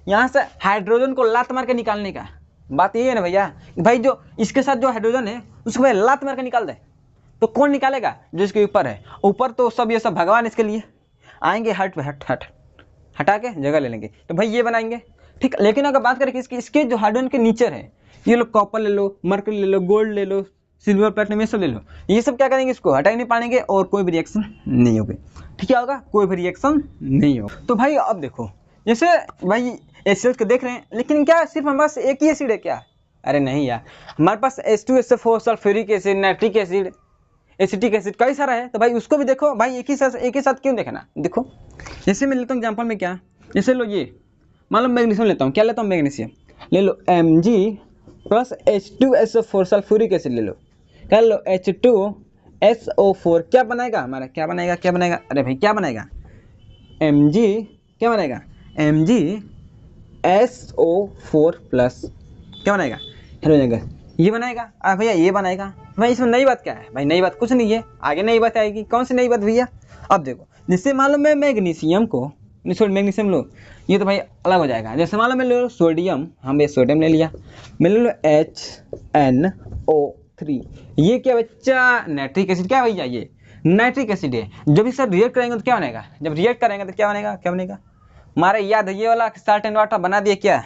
यहाँ से हाइड्रोजन को लात मार के निकालने का, बात ये है ना भैया, भाई जो इसके साथ जो हाइड्रोजन है उसको भाई लात मार के निकाल दे, तो कौन निकालेगा, जो इसके ऊपर है, ऊपर तो सब ये सब भगवान इसके लिए आएंगे, हटा के जगह ले लेंगे, तो भाई ये बनाएंगे। ठीक, लेकिन अगर बात करें कि इसके जो हाइड्रोजन के नीचे है, ये लो कॉपर ले लो, मर्करी ले लो, गोल्ड ले लो, सिल्वर प्लेटिनम ये सब ले लो, ये सब क्या करेंगे, इसको हटा ही नहीं पाएंगे, और कोई भी रिएक्शन नहीं होगी। ठीक है, होगा कोई भी रिएक्शन नहीं होगा। तो भाई अब देखो, जैसे भाई एसिड को देख रहे हैं, लेकिन क्या सिर्फ हमारे पास एक ही एसिड है क्या, अरे नहीं यार, हमारे पास H2SO4 sulphuric acid, nitric acid, acetic acid कई सारा है, तो भाई उसको भी देखो भाई, एक ही साथ क्यों देखना। देखो जैसे मैं लेता हूँ एग्जाम्पल में, क्या जैसे लो ये मान लो मैग्नीशियम लेता हूँ, क्या लेता हूँ, मैग्नीशियम ले लो, Mg plus H2SO4 sulphuric acid ले लो, क्या लो, H2SO4 क्या बनेगा हमारा, क्या बनेगा, अरे भाई क्या बनेगा, Mg क्या बनेगा, MgSO4 प्लस क्या बनेगा, हाइड्रोजन गैस, ये बनेगा। अरे भैया ये बनेगा भाई, इसमें नई बात क्या है भाई, नई बात कुछ नहीं है, आगे नई बात आएगी, कौन सी नई बात भैया। अब देखो जैसे मान लो मैं मैग्नीशियम लो, ये तो भाई अलग हो जाएगा, जैसे मान लो मैं ले लो सोडियम, हम ये सोडियम ले लिया, मैं ले लो HNO3, ये क्या बच्चा, नाइट्रिक एसिड, क्या भैया ये नाइट्रिक एसिड है। जब इसे रिएक्ट करेंगे तो क्या बनेगा, जब रिएक्ट करेंगे तो क्या बनेगा, हमारे याद है ये वाला साल्ट एंड वाटर बना दिया क्या,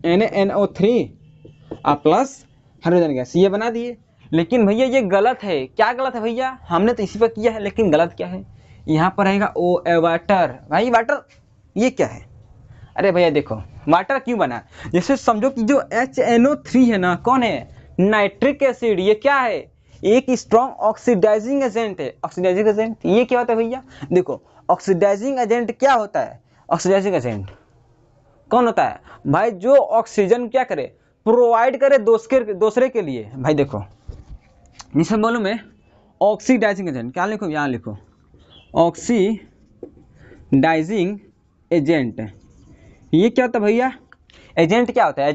NaNO3 प्लस हाइड्रोजन गैस, ये बना दिए। लेकिन भैया ये गलत है। क्या गलत है भैया? हमने तो इसी पर किया है, लेकिन गलत क्या है? यहाँ पर रहेगा ओ वाटर। भाई वाटर ये क्या है? अरे भैया देखो वाटर क्यों बना, जैसे समझो कि जो HNO3 है ना, कौन है? Nitric acid. ये क्या है? एक स्ट्रॉन्ग ऑक्सीडाइजिंग एजेंट है। ऑक्सीडाइजिंग एजेंट ये क्या होता है भैया? देखो ऑक्सीडाइजिंग एजेंट क्या होता है? ऑक्सीडाइजिंग एजेंट कौन होता है भाई? जो ऑक्सीजन क्या करे, प्रोवाइड करे दूसरे के लिए। भाई देखो निश्चय मालूम है, ऑक्सीडाइजिंग एजेंट क्या लिखो, यहाँ लिखो ऑक्सीडाइजिंग एजेंट। ये क्या होता है भैया? एजेंट क्या होता है?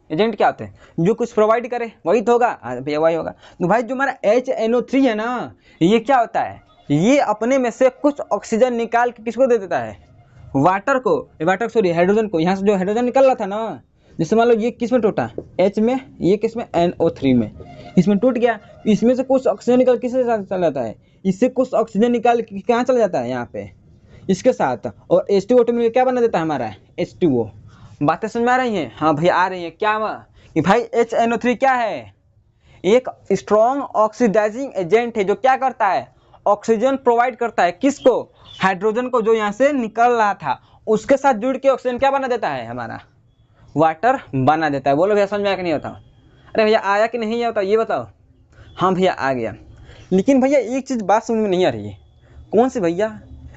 एजेंट क्या होता है? जो कुछ प्रोवाइड करे वही तो होगा। भैया वही होगा। तो भाई जो हमारा HNO3 है ना, ये क्या होता है? ये अपने में से कुछ ऑक्सीजन निकाल के किसको दे देता है? वाटर को, हाइड्रोजन को। यहाँ से जो हाइड्रोजन निकल रहा था ना, जैसे मान लो ये किस में टूटा? H में, ये किस में? NO3 में। इसमें टूट गया, इसमें से कुछ ऑक्सीजन निकल किसके साथ चला जाता है? इससे कुछ ऑक्सीजन निकाल कहाँ चला जाता है? यहाँ पे इसके साथ। और H2O मिलकर क्या बना देता है हमारा? H2O। बातें समझ में आ रही हैं? हाँ भैया आ रही है। क्या कि भाई HNO3 क्या है? एक स्ट्रॉन्ग ऑक्सीडाइजिंग एजेंट है जो क्या करता है? ऑक्सीजन प्रोवाइड करता है। किसको? हाइड्रोजन को, जो यहाँ से निकल रहा था उसके साथ जुड़ के ऑक्सीजन क्या बना देता है? हमारा वाटर बना देता है। बोलो भैया समझ में आया कि नहीं होता? अरे भैया आया कि नहीं होता ये बताओ। हाँ भैया आ गया। लेकिन भैया एक चीज़ बात समझ में नहीं आ रही है। कौन सी भैया?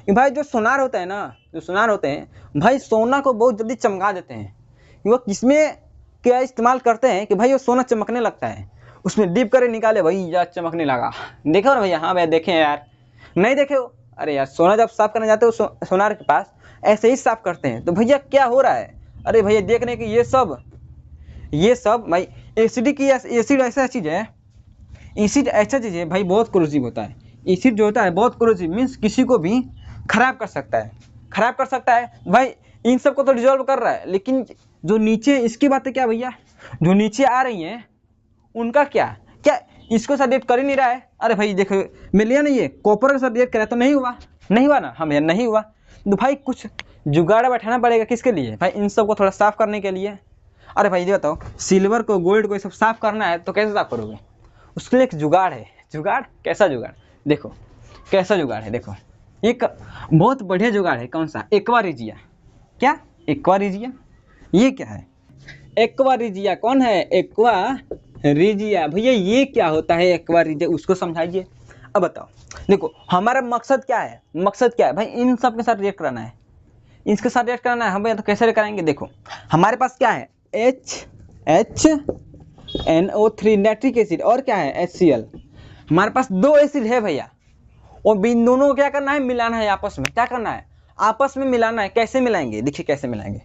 भाई जो सोनार होता है ना, जो सोनार होते हैं भाई, सोना को बहुत जल्दी चमका देते हैं। वो किसमें क्या इस्तेमाल करते हैं कि भाई वो सोना चमकने लगता है, उसमें डीप करे निकाले भाई यार चमकने लगा। देखो ना भैया? हाँ भैया देखे हैं यार। नहीं देखे हो? अरे यार सोना जब साफ करने जाते हो सोनार के पास ऐसे ही साफ करते हैं। तो भैया क्या हो रहा है? अरे भैया देख रहे हैं कि ये सब भाई एसिड ऐसा चीज़ है, एसिड ऐसा चीज़ है भाई बहुत क्रोसिव होता है। एसिड जो होता है बहुत क्रोसिव, मीन्स किसी को भी खराब कर सकता है। भाई इन सबको तो डिजोल्व कर रहा है, लेकिन जो नीचे इसकी बातें क्या भैया? जो नीचे आ रही हैं उनका क्या इसको साथ रिएक्ट कर ही नहीं रहा है। अरे भाई देखो मिलिया नहीं है, कॉपर के साथ रिएक्ट करा तो नहीं हुआ ना। हाँ भैया नहीं हुआ। तो भाई कुछ जुगाड़ बैठाना पड़ेगा किसके लिए? भाई इन सबको थोड़ा साफ करने के लिए। अरे भाई ये बताओ, सिल्वर को, गोल्ड को ये सब साफ करना है तो कैसे साफ करोगे? उसके लिए एक जुगाड़ है। जुगाड़? कैसा जुगाड़? देखो कैसा जुगाड़ है। देखो एक बहुत बढ़िया जुगाड़ है। कौन सा? एक्वारिजिया। क्या? एक्वारिजिया। ये क्या है? एक्वारिजिया कौन है? एक्वारिजिया। भैया ये क्या होता है एक्वारिजिया? उसको समझाइए। अब बताओ। देखो हमारा मकसद क्या है? भाई इन सब के साथ रिएक्ट करना है, इसके साथ रिएक्ट करना है। हम भैया तो कैसे कराएंगे? देखो हमारे पास क्या है? HNO3 नाइट्रिक एसिड, और क्या है? HCl। हमारे पास दो एसिड है भैया, और इन दोनों को क्या करना है? मिलाना है आपस में। क्या करना है? आपस में मिलाना है। कैसे मिलाएंगे? देखिए कैसे मिलाएंगे।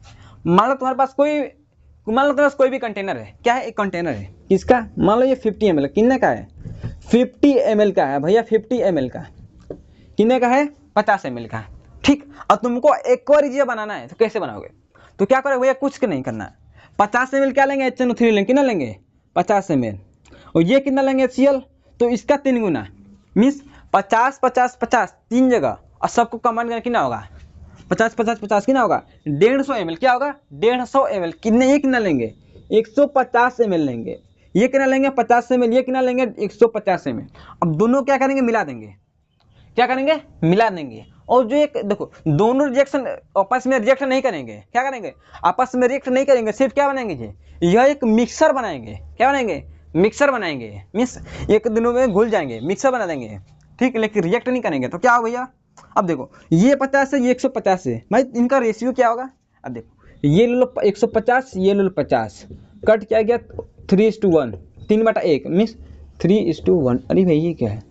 मान लो तुम्हारे पास कोई भी कंटेनर है। क्या है? एक कंटेनर है। किसका? मान लो ये 50 ml कितने का है? 50 ml का है भैया। 50 ml का कितने का है? 50 ml का। ठीक। और तुमको एक्वारिजिया बनाना है तो कैसे बनाओगे? तो क्या करोगे भैया? कुछ नहीं करना है। 50 ml क्या लेंगे? HNO3 लेंगे। कितना लेंगे? 50 ml। और ये कितना लेंगे? HCl। तो इसका 3 गुना, मीन्स 50 50 50 तीन जगह, और सबको कमांड करके कितना होगा? 50 50 50 कितना होगा? 150 ml। क्या होगा? 150 ml। कितने? ये कितना लेंगे? 150 ml लेंगे। ये कितना लेंगे? 50 ml। ये कितना लेंगे? 150 ml। अब दोनों क्या करेंगे? मिला देंगे। क्या करेंगे? मिला देंगे। और जो एक देखो दोनों रिएक्शन आपस में रिएक्ट नहीं करेंगे। क्या करेंगे? आपस में रिएक्ट नहीं करेंगे, सिर्फ क्या बनाएंगे? यह एक मिक्सर बनाएंगे। क्या बनाएंगे? मिक्सर बनाएंगे। मीन्स एक दिनों में घुल जाएंगे, मिक्सर बना देंगे। ठीक। लेकिन रिएक्ट नहीं करेंगे तो क्या हो भैया? अब देखो ये 50 है, ये 150 है भाई, इनका रेशियो क्या होगा? अब देखो ये ले लो 150, ये ले लो 50, कट क्या गया? 3:1, 3/1 मीन्स 3:1। अरे भाई ये क्या है?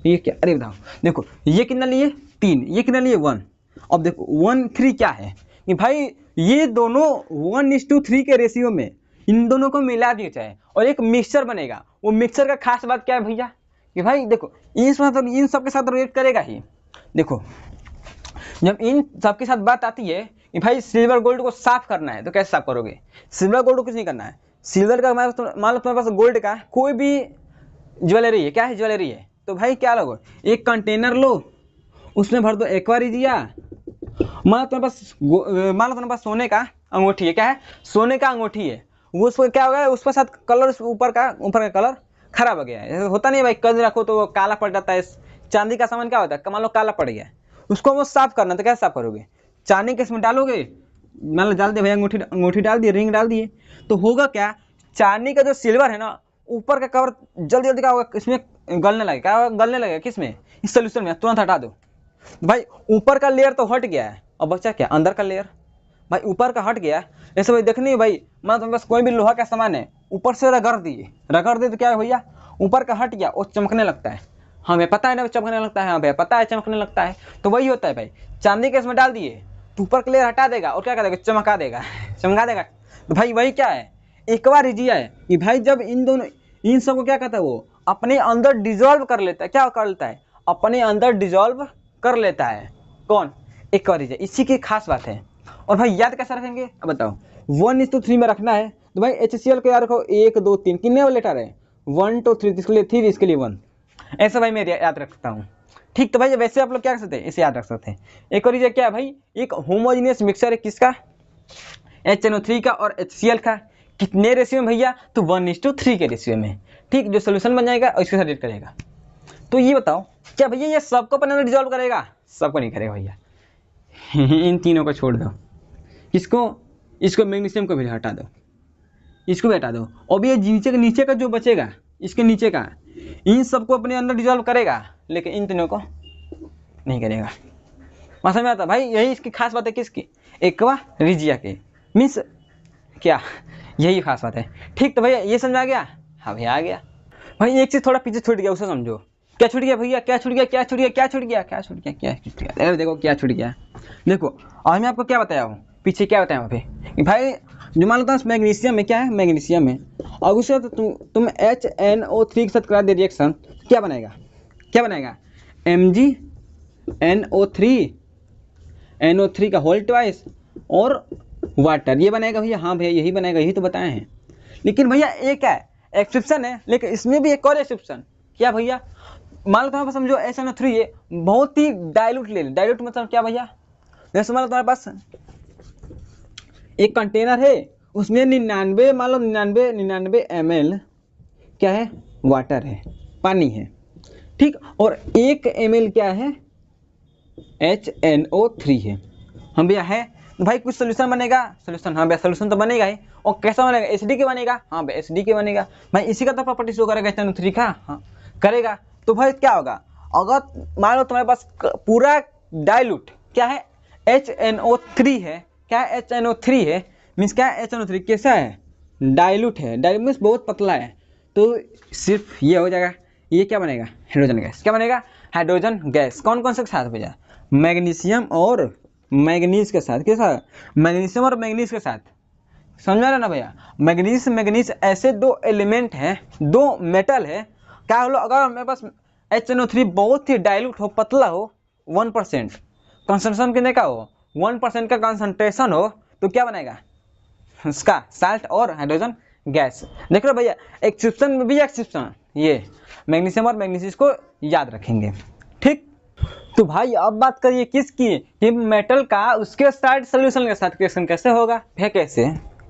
ये क्या? अरे बताओ। देखो ये कितना लिए? 3। ये कितना लिए? 1। अब देखो 1:3 क्या है कि भाई ये दोनों 1:3 के रेशियो में इन दोनों को मिला दिया जाए और एक मिक्सचर बनेगा। वो मिक्सचर का खास बात क्या है भैया? कि भाई देखो इन सब के साथ रिएक्ट करेगा ही। देखो जब इन सब के साथ बात आती है कि भाई सिल्वर गोल्ड को साफ करना है तो कैसे साफ करोगे? सिल्वर गोल्ड को कुछ नहीं करना है। सिल्वर का मान लो तुम्हारे पास गोल्ड का कोई भी ज्वेलरी है। क्या है? ज्वेलरी है। तो भाई क्या लोगे? एक कंटेनर लो, उसमें भर दो एक्वारिजिया। मान लो तुम्हारे पास सोने का अंगूठी है। क्या है? सोने का अंगूठी है। वो उसको क्या हो गया, उसके साथ कलर, ऊपर का कलर खराब हो गया है। होता नहीं भाई, कद रखो तो वो काला पड़ जाता है। चांदी का सामान क्या होता है, मान लो काला पड़ गया, उसको वो साफ करना तो कैसे साफ करोगे, चांदी के इसमें डालोगे, मान लो डाल दिए भैया, अंगूठी डाल दिए, रिंग डाल दिए, तो होगा क्या, चांदी का जो सिल्वर है ना, ऊपर का कवर जल्दी जल्दी क्या होगा, इसमें गलने लगेगा। क्या होगा, गलने लगेगा, किसमें, इस सोल्यूशन में, तुरंत हटा दो भाई। ऊपर का लेयर तो हट गया है, अब बचा क्या, अंदर का लेयर। भाई ऊपर का हट गया, ऐसे भाई देखनी है भाई, मान तुम्हारे पास कोई भी लोहा का सामान है, ऊपर से रगड़ दिए तो क्या है भैया, ऊपर का हट गया, वो चमकने लगता है। हमें पता है ना चमकने लगता है, हाँ भैया पता है चमकने लगता है, तो वही होता है भाई। चांदी के इसमें डाल दिए तो ऊपर का लेयर हटा देगा और क्या कर देगा, चमका देगा चमका देगा। तो भाई वही क्या है, एक बार रिजिया है कि भाई जब इन सब को क्या कहता है, वो अपने अंदर डिजोल्व कर लेता है। क्या कर लेता है, अपने अंदर डिजोल्व कर लेता है। कौन, एक और रिजिया, इसी की खास बात है। और भाई याद कैसे रखेंगे, अब बताओ, 1:3 में रखना है तो भाई HCl को याद रखो, 1 2 3 कितने लेटर है, 1 2 3, इसके लिए 3, इसके लिए 1, ऐसा भाई मैं याद रखता हूँ। ठीक, तो भाई वैसे आप लोग क्या कर सकते हैं, इसे याद रख सकते हैं। एक और क्या है भाई, एक होमोजीनियस मिक्सचर है, किसका, HNO3 का और HCl का, कितने रेशियो में भैया, तो 1:3 के रेशियो में। ठीक, जो सोल्यूशन बन जाएगा उसके साथ एड करेगा। तो ये बताओ क्या भैया ये सबको अपने अंदर डिजोल्व करेगा, सबको नहीं करेगा भैया इन तीनों को छोड़ दो, इसको मैग्नीशियम को भी हटा दो, इसको भी हटा दो, और ये नीचे का जो बचेगा, इसके नीचे का, इन सबको अपने अंदर डिजोल्व करेगा, लेकिन इन तीनों को नहीं करेगा। समझ में आता भाई, यही इसकी खास बात है, किसकी, एक्वा रिजिया के, मीन्स क्या, यही खास बात है। ठीक, तो भैया ये समझ आ गया, हाँ भैया आ गया। भाई एक चीज थोड़ा पीछे छूट गया, उसे समझो, क्या छूट गया भैया, क्या छूट गया, क्या छूट गया, क्या छूट गया, क्या छूट गया, क्या छूट गया, देखो क्या छूट गया। देखो और मैं आपको क्या बताया हूँ, पीछे क्या बताया वहाँ पे कि भाई जो मान लो मैग्नीशियम में क्या है, मैग्नीशियम में, और उससे तुम HNO3 के साथ करा दे रिएक्शन, क्या बनेगा, क्या बनेगा, MgNO3 का होल ट्वाइस और वाटर, ये बनेगा भैया। हाँ भैया यही बनेगा, यही तो बताए हैं। लेकिन भैया एक है एक्सेप्शन है, लेकिन इसमें भी एक और एक्सेप्शन, क्या भैया, मान लो तुम्हारे पास समझो SNO3 है, बहुत ही डाइल्यूट ले, डाइल्यूट मतलब क्या भैया, जैसे मान लो तुम्हारे पास एक कंटेनर है, उसमें 99 मान लो 99 ml क्या है, वाटर है, पानी है। ठीक, और 1 ml क्या है, HNO3 है। हम भैया है तो भाई कुछ सोल्यूशन बनेगा, सोल्यूशन, हाँ भैया सोल्यूशन तो बनेगा ही, और कैसा बनेगा, एसिडिक बनेगा, हाँ भाई एसिडिक बनेगा। भाई इसी का तो प्रॉपर्टी शो करेगा HNO3 का, हाँ करेगा। तो भाई क्या होगा, अगर मान लो तुम्हारे पास पूरा डाइल्यूट क्या है, HNO3 है, क्या है, HNO3 है, मीन्स क्या है, HNO3 कैसा है, डाइल्यूट है, डाइल्यूट मीन्स बहुत पतला है, तो सिर्फ ये हो जाएगा, ये क्या बनेगा, हाइड्रोजन गैस। क्या बनेगा, हाइड्रोजन गैस। कौन कौन से साथ भैया, मैग्नीशियम और मैग्नीज के साथ, के साथ, मैग्नीशियम और मैग्नीज के साथ, समझ रहे ना भैया, मैग्नीज ऐसे दो एलिमेंट हैं, दो मेटल है। क्या हो, अगर मेरे पास HNO3 बहुत ही डाइल्यूट हो, पतला हो, 1% कंसंट्रेशन कितने का हो, 1% का कंसंट्रेशन हो, तो क्या बनेगा, उसका साल्ट और हाइड्रोजन गैस। देख लो भैया एक्सेप्शन में भी एक्सेप्शन, ये मैग्नीशियम और मैग्नीज को याद रखेंगे। ठीक, तो भाई अब बात करिए किसकी, कि मेटल का उसके साथ सोल्यूशन के साथ रिएक्शन कैसे होगा, है कैसे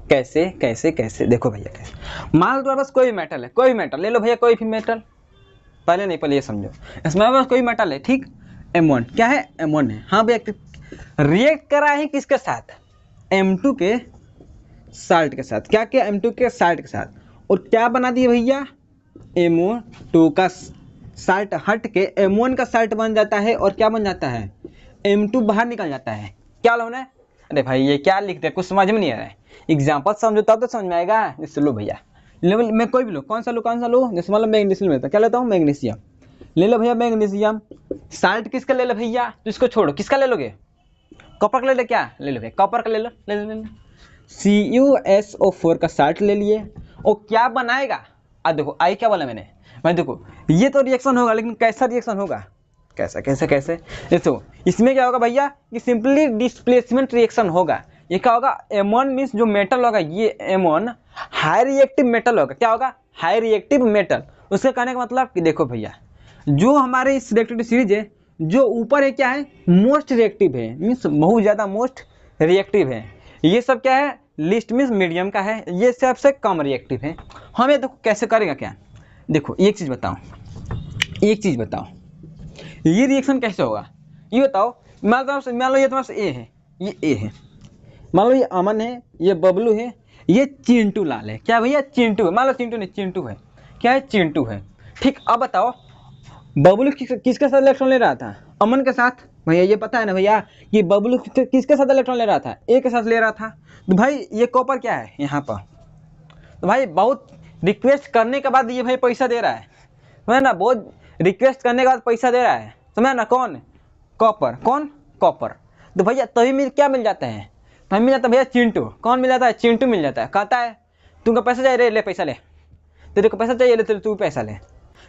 कैसे कैसे कैसे, देखो भैया कैसे, मान लो तुम्हारे पास कोई मेटल है, कोई मेटल ले लो भैया, कोई भी मेटल, पहले ये समझो, इसमें पास कोई मेटल है, ठीक, M1 क्या है, M1 है, हाँ भैया, रिएक्ट करा है किसके साथ, M2 के साल्ट के साथ, क्या क्या, M2 के साल्ट के साथ, और क्या बना दिए भैया, MO2 का साल्ट हट के M1 का साल्ट बन जाता है, और क्या बन जाता है, M2 बाहर निकल जाता है। क्या होना है, अरे भाई ये क्या लिखते हैं, कुछ समझ में नहीं आ रहा है, एग्जाम्पल समझो तब तो समझ में आएगा। जैसे लो भैया, लेवल में कोई भी लो, कौन सा लो, जैसे मतलब मैग्नीशियम लेता, क्या लेता हूँ, मैग्नीशियम ले लो भैया, मैग्नीशियम साल्ट किसका ले लो भैया, तो इसको छोड़ो, किसका ले लोगे, कॉपर का ले लो, क्या ले लो भैया, कॉपर का ले लो, CuSO4 का साल्ट ले लिए, और क्या बनाएगा, देखो आई क्या बोला मैंने, भाई देखो ये तो रिएक्शन होगा, लेकिन कैसा रिएक्शन होगा, कैसा कैसे कैसे, देखो इसमें क्या होगा भैया, कि सिंपली डिस्प्लेसमेंट रिएक्शन होगा। ये क्या होगा, M1 मीन्स जो मेटल होगा, ये M1 हाई रिएक्टिव मेटल होगा, क्या होगा, हाई रिएक्टिव मेटल। उसके कहने का मतलब कि देखो भैया, जो हमारे इस रिएक्टिविटी सीरीज है, जो ऊपर है क्या है, मोस्ट रिएक्टिव है, मीन्स बहुत ज़्यादा मोस्ट रिएक्टिव है, ये सब क्या है, लिस्ट मीन्स मीडियम का है, ये सबसे कम रिएक्टिव है। हमें देखो कैसे करेगा क्या, देखो एक चीज़ बताओ, ये रिएक्शन कैसे होगा ये बताओ। मान लो ये तुम्हारे ए है, ये ए है, मान लो ये अमन है, ये बबलू है, ये चिंटू लाल है। क्या भैया चिंटू है, मान लो चिंटू नहीं चिंटू है, क्या है चिंटू है। ठीक, अब बताओ बबलू किसके साथ इलेक्ट्रॉन ले रहा था, अमन के साथ। भैया ये पता है ना भैया कि बबलू किसके साथ इलेक्ट्रॉन ले रहा था, ए के साथ ले रहा था। तो भाई ये कॉपर क्या है यहाँ पर, तो भाई बहुत रिक्वेस्ट करने के बाद ये भाई पैसा दे रहा है ना, बहुत रिक्वेस्ट करने के बाद पैसा दे रहा है, समझ ना। कौन कॉपर, कौन कॉपर। तो भैया तभी क्या मिल जाता है, तो मिल जाता है भैया चिंटू। कौन मिल जाता है, चिंटू मिल जाता है। कहता है तुमको पैसा चाहिए, ले पैसा ले, तेरे को पैसा चाहिए, ले तू पैसा ले।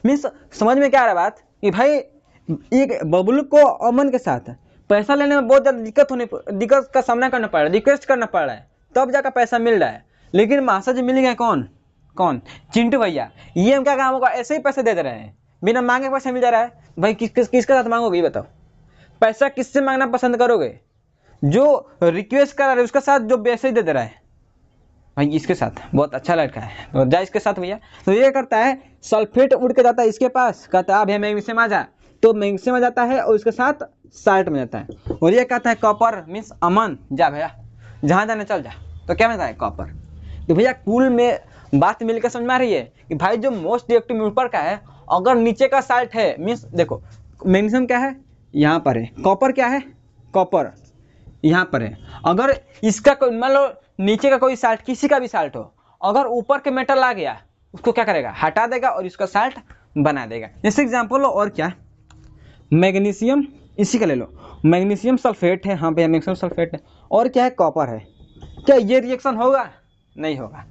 मीन्स समझ में क्या आ रहा बात कि भाई एक बबलू को अमन के साथ पैसा लेने में बहुत ज़्यादा दिक्कत का सामना करना पड़ रहा है, रिक्वेस्ट करना पड़ रहा है, तब जाकर पैसा मिल रहा है। लेकिन मास्टर जी मिल गए कौन चिंटू भैया। ये हम क्या काम होगा, ऐसे ही पैसे दे रहे हैं, बिना मांगे पैसा मिल जा रहा है। भाई किसके साथ मांगोगे ये बताओ, पैसा किससे मांगना पसंद करोगे, जो रिक्वेस्ट कर रहा है उसके साथ, जो वैसे ही दे रहा है। भाई इसके साथ बहुत अच्छा लड़का है, तो जा इसके साथ भैया। तो ये करता है सल्फेट उड़ के जाता है इसके पास, कहता है भैया मैग्नीशियम आ जा, तो मैग्नीशियम आ जाता है और उसके साथ साल्ट में जाता है। और ये कहता है कॉपर मीन्स अमन, जा भैया जहाँ जाने चल जा। तो क्या मिलता है कॉपर। तो भैया कुल में बात मिलकर समझ में आ रही है कि भाई जो मोस्ट रिएक्टिव ऊपर का है, अगर नीचे का साल्ट है मीन्स देखो मैग्नीशियम क्या है यहाँ पर है, कॉपर क्या है, कॉपर यहाँ पर है। अगर इसका कोई मान लो नीचे का कोई साल्ट, किसी का भी साल्ट हो, अगर ऊपर के मेटल आ गया उसको क्या करेगा, हटा देगा और इसका साल्ट बना देगा। जैसे एग्जाम्पल लो, और क्या मैग्नीशियम, इसी का ले लो, मैग्नीशियम सल्फेट है, हाँ भैया मैग्नीशियम सल्फेट है, और क्या है कॉपर है। क्या ये रिएक्शन होगा, नहीं होगा।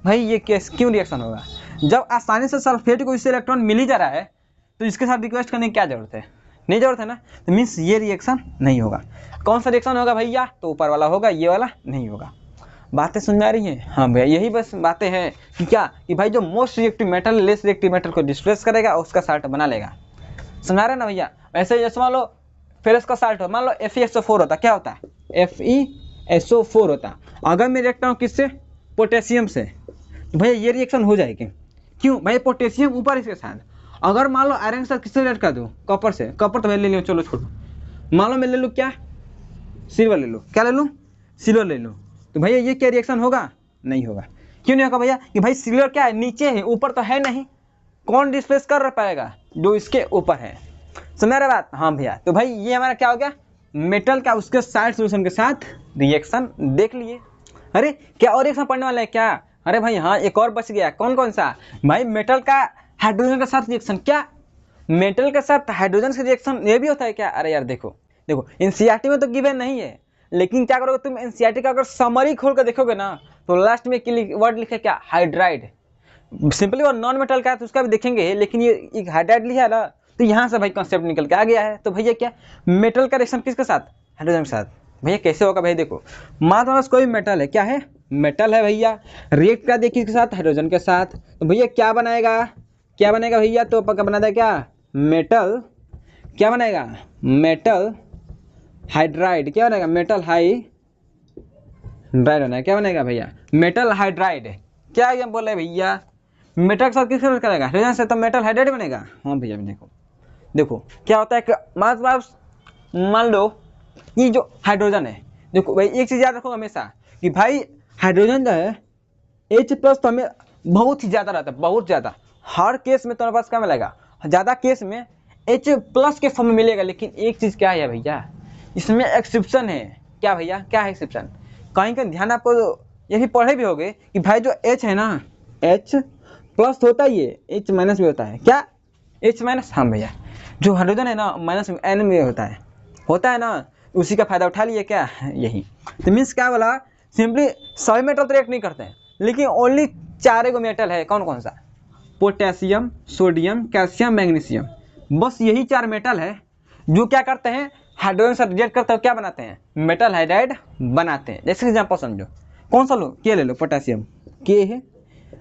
भाई ये केस क्यों रिएक्शन होगा, जब आसानी से सल्फेट को इससे इलेक्ट्रॉन मिल ही जा रहा है, तो इसके साथ रिक्वेस्ट करने की क्या जरूरत है, नहीं जरूरत है ना। तो मीन्स ये रिएक्शन नहीं होगा। कौन सा रिएक्शन होगा भैया, तो ऊपर वाला होगा, ये वाला नहीं होगा। बातें समझ आ रही हैं, हाँ भैया यही बस बातें हैं कि क्या कि भाई जो most reactive metal less reactive metal को डिस्प्लेस करेगा और उसका साल्ट बना लेगा। समझा रहे ना भैया। वैसे जैसे मान लो फेरस का साल्ट हो, मान लो FeSO4 होता, क्या होता है FeSO4 होता। अगर मैं रिएक्ट हूँ किससे, पोटेशियम से, तो भैया ये रिएक्शन हो जाएगी। क्यों भाई, पोटेशियम ऊपर इसके साथ। अगर मान लो आयरन के साथ किससे रिएक्ट कर दूँ, कॉपर से, कॉपर तो मैं ले लूँ, चलो छोड़ो। मान लो मैं ले लूँ क्या, सिल्वर ले लूँ, क्या ले लूँ, सिल्वर ले लूँ, तो भैया ये क्या रिएक्शन होगा, नहीं होगा। क्यों नहीं होगा भैया, कि भाई सिल्वर क्या है, नीचे है, ऊपर तो है नहीं। कौन डिस्प्लेस कर पाएगा, जो इसके ऊपर है। समझ रहे बात, हाँ भैया। तो भाई ये हमारा क्या हो गया, मेटल का उसके साल्ट सॉल्यूशन के साथ रिएक्शन देख लिए। अरे क्या और रिएक्शन पढ़ने वाला है क्या, अरे भाई हाँ एक और बच गया, कौन सा भाई, मेटल का हाइड्रोजन के साथ रिएक्शन। क्या मेटल के साथ हाइड्रोजन से रिएक्शन ये भी होता है क्या। अरे यार देखो एनसीईआरटी में तो गिवन नहीं है, लेकिन क्या करोगे तुम, एनसीईआरटी का अगर समरी खोल कर देखोगे ना, तो लास्ट में वर्ड लिखे क्या, हाइड्राइड। सिंपली वो नॉन मेटल का है तो उसका भी देखेंगे, लेकिन ये एक हाइड्राइड लिखा है ना, तो यहाँ से भाई कॉन्सेप्ट निकल के आ गया है। तो भैया क्या मेटल का रिएक्शन किसके साथ, हाइड्रोजन के साथ। भैया कैसे होगा भाई, देखो मान लो कोई मेटल है, क्या है मेटल है भैया, रिएक्ट कर दिया किसके साथ, हाइड्रोजन के साथ। तो भैया क्या बनाएगा भैया, तो पक्का बना देगा क्या, मेटल, क्या बनाएगा, मेटल हाइड्राइड। क्या बनेगा, मेटल हाइड्राइड बना, क्या बनेगा भैया, मेटल हाइड्राइड। क्या ये बोल रहे भैया, मेटल के साथ किसके साथ करेगा, हाइड्रोजन से, तो मेटल हाइड्राइड बनेगा। हाँ भैया देखो क्या होता है कि मान लो ये जो हाइड्रोजन है, देखो भाई एक चीज़ याद रखो हमेशा कि भाई हाइड्रोजन जो है H+ तो हमें बहुत ही ज़्यादा रहता है, बहुत ज़्यादा। हर केस में तुम्हारे पास क्या मिलेगा, ज़्यादा केस में H+ के फॉर्म में मिलेगा। लेकिन एक चीज़ क्या है भैया, इसमें एक्सेप्शन है। क्या भैया, क्या है एक्सेप्शन, कहीं का ध्यान आपको यही पढ़े भी होगे कि भाई जो H है ना, H+ होता ही है, H- भी होता है। क्या H-, हाँ भैया, जो हाइड्रोजन है ना माइनस N में होता है ना, उसी का फायदा उठा लिए क्या, यही। तो मीन्स क्या बोला, सिंपली सभी मेटल तो रिएक्ट नहीं करते हैं, लेकिन ओनली 4 मेटल है। कौन सा, पोटेशियम, सोडियम, कैल्शियम, मैग्नीशियम, बस यही 4 मेटल है जो क्या करते हैं, हाइड्रोजन से रिएक्ट करते हैं, क्या बनाते हैं, मेटल हाइड्राइड बनाते हैं। जैसे एग्जाम्पल समझो, कौन सा लो, के ले लो, पोटेशियम, के है,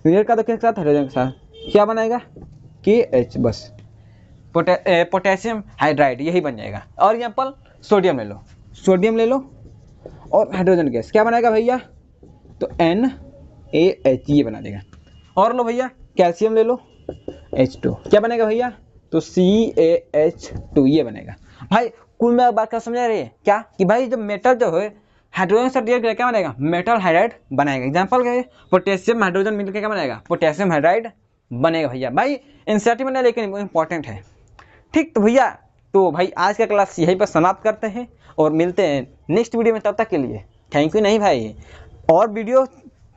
रिएक्ट करते किसके साथ, हाइड्रोजन के साथ, क्या बनाएगा, KH, बस पोटेशियम हाइड्राइड यही बन जाएगा। और एग्जाम्पल सोडियम ले लो और हाइड्रोजन गैस, क्या बनाएगा भैया, तो NaH ये बना देगा। और लो भैया कैल्शियम ले लो, H2 क्या बनेगा भैया, तो CaH2 ये बनेगा। भाई कुल में बात का समझा रही है क्या, कि भाई जब मेटल जो है हाइड्रोजन से रिएक्ट करके क्या बनेगा, मेटल हाइड्राइड बनाएगा। एग्जांपल क्या है, पोटेशियम हाइड्रोजन मिलकर क्या बनेगा, पोटेशियम हाइड्राइड बनेगा भैया। भाई एनसीईआरटी में नहीं लेकिन इंपॉर्टेंट है। ठीक तो भैया, तो भाई आज का क्लास यहीं पर समाप्त करते हैं और मिलते हैं नेक्स्ट वीडियो में। तब तक के लिए थैंक यू। नहीं भाई और वीडियो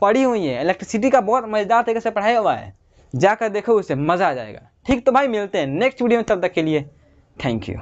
पड़ी हुई है, इलेक्ट्रिसिटी का बहुत मजेदार तरीके से पढ़ाया हुआ है, जाकर देखो उसे, मजा आ जाएगा। ठीक तो भाई मिलते हैं नेक्स्ट वीडियो में, तब तक के लिए थैंक यू।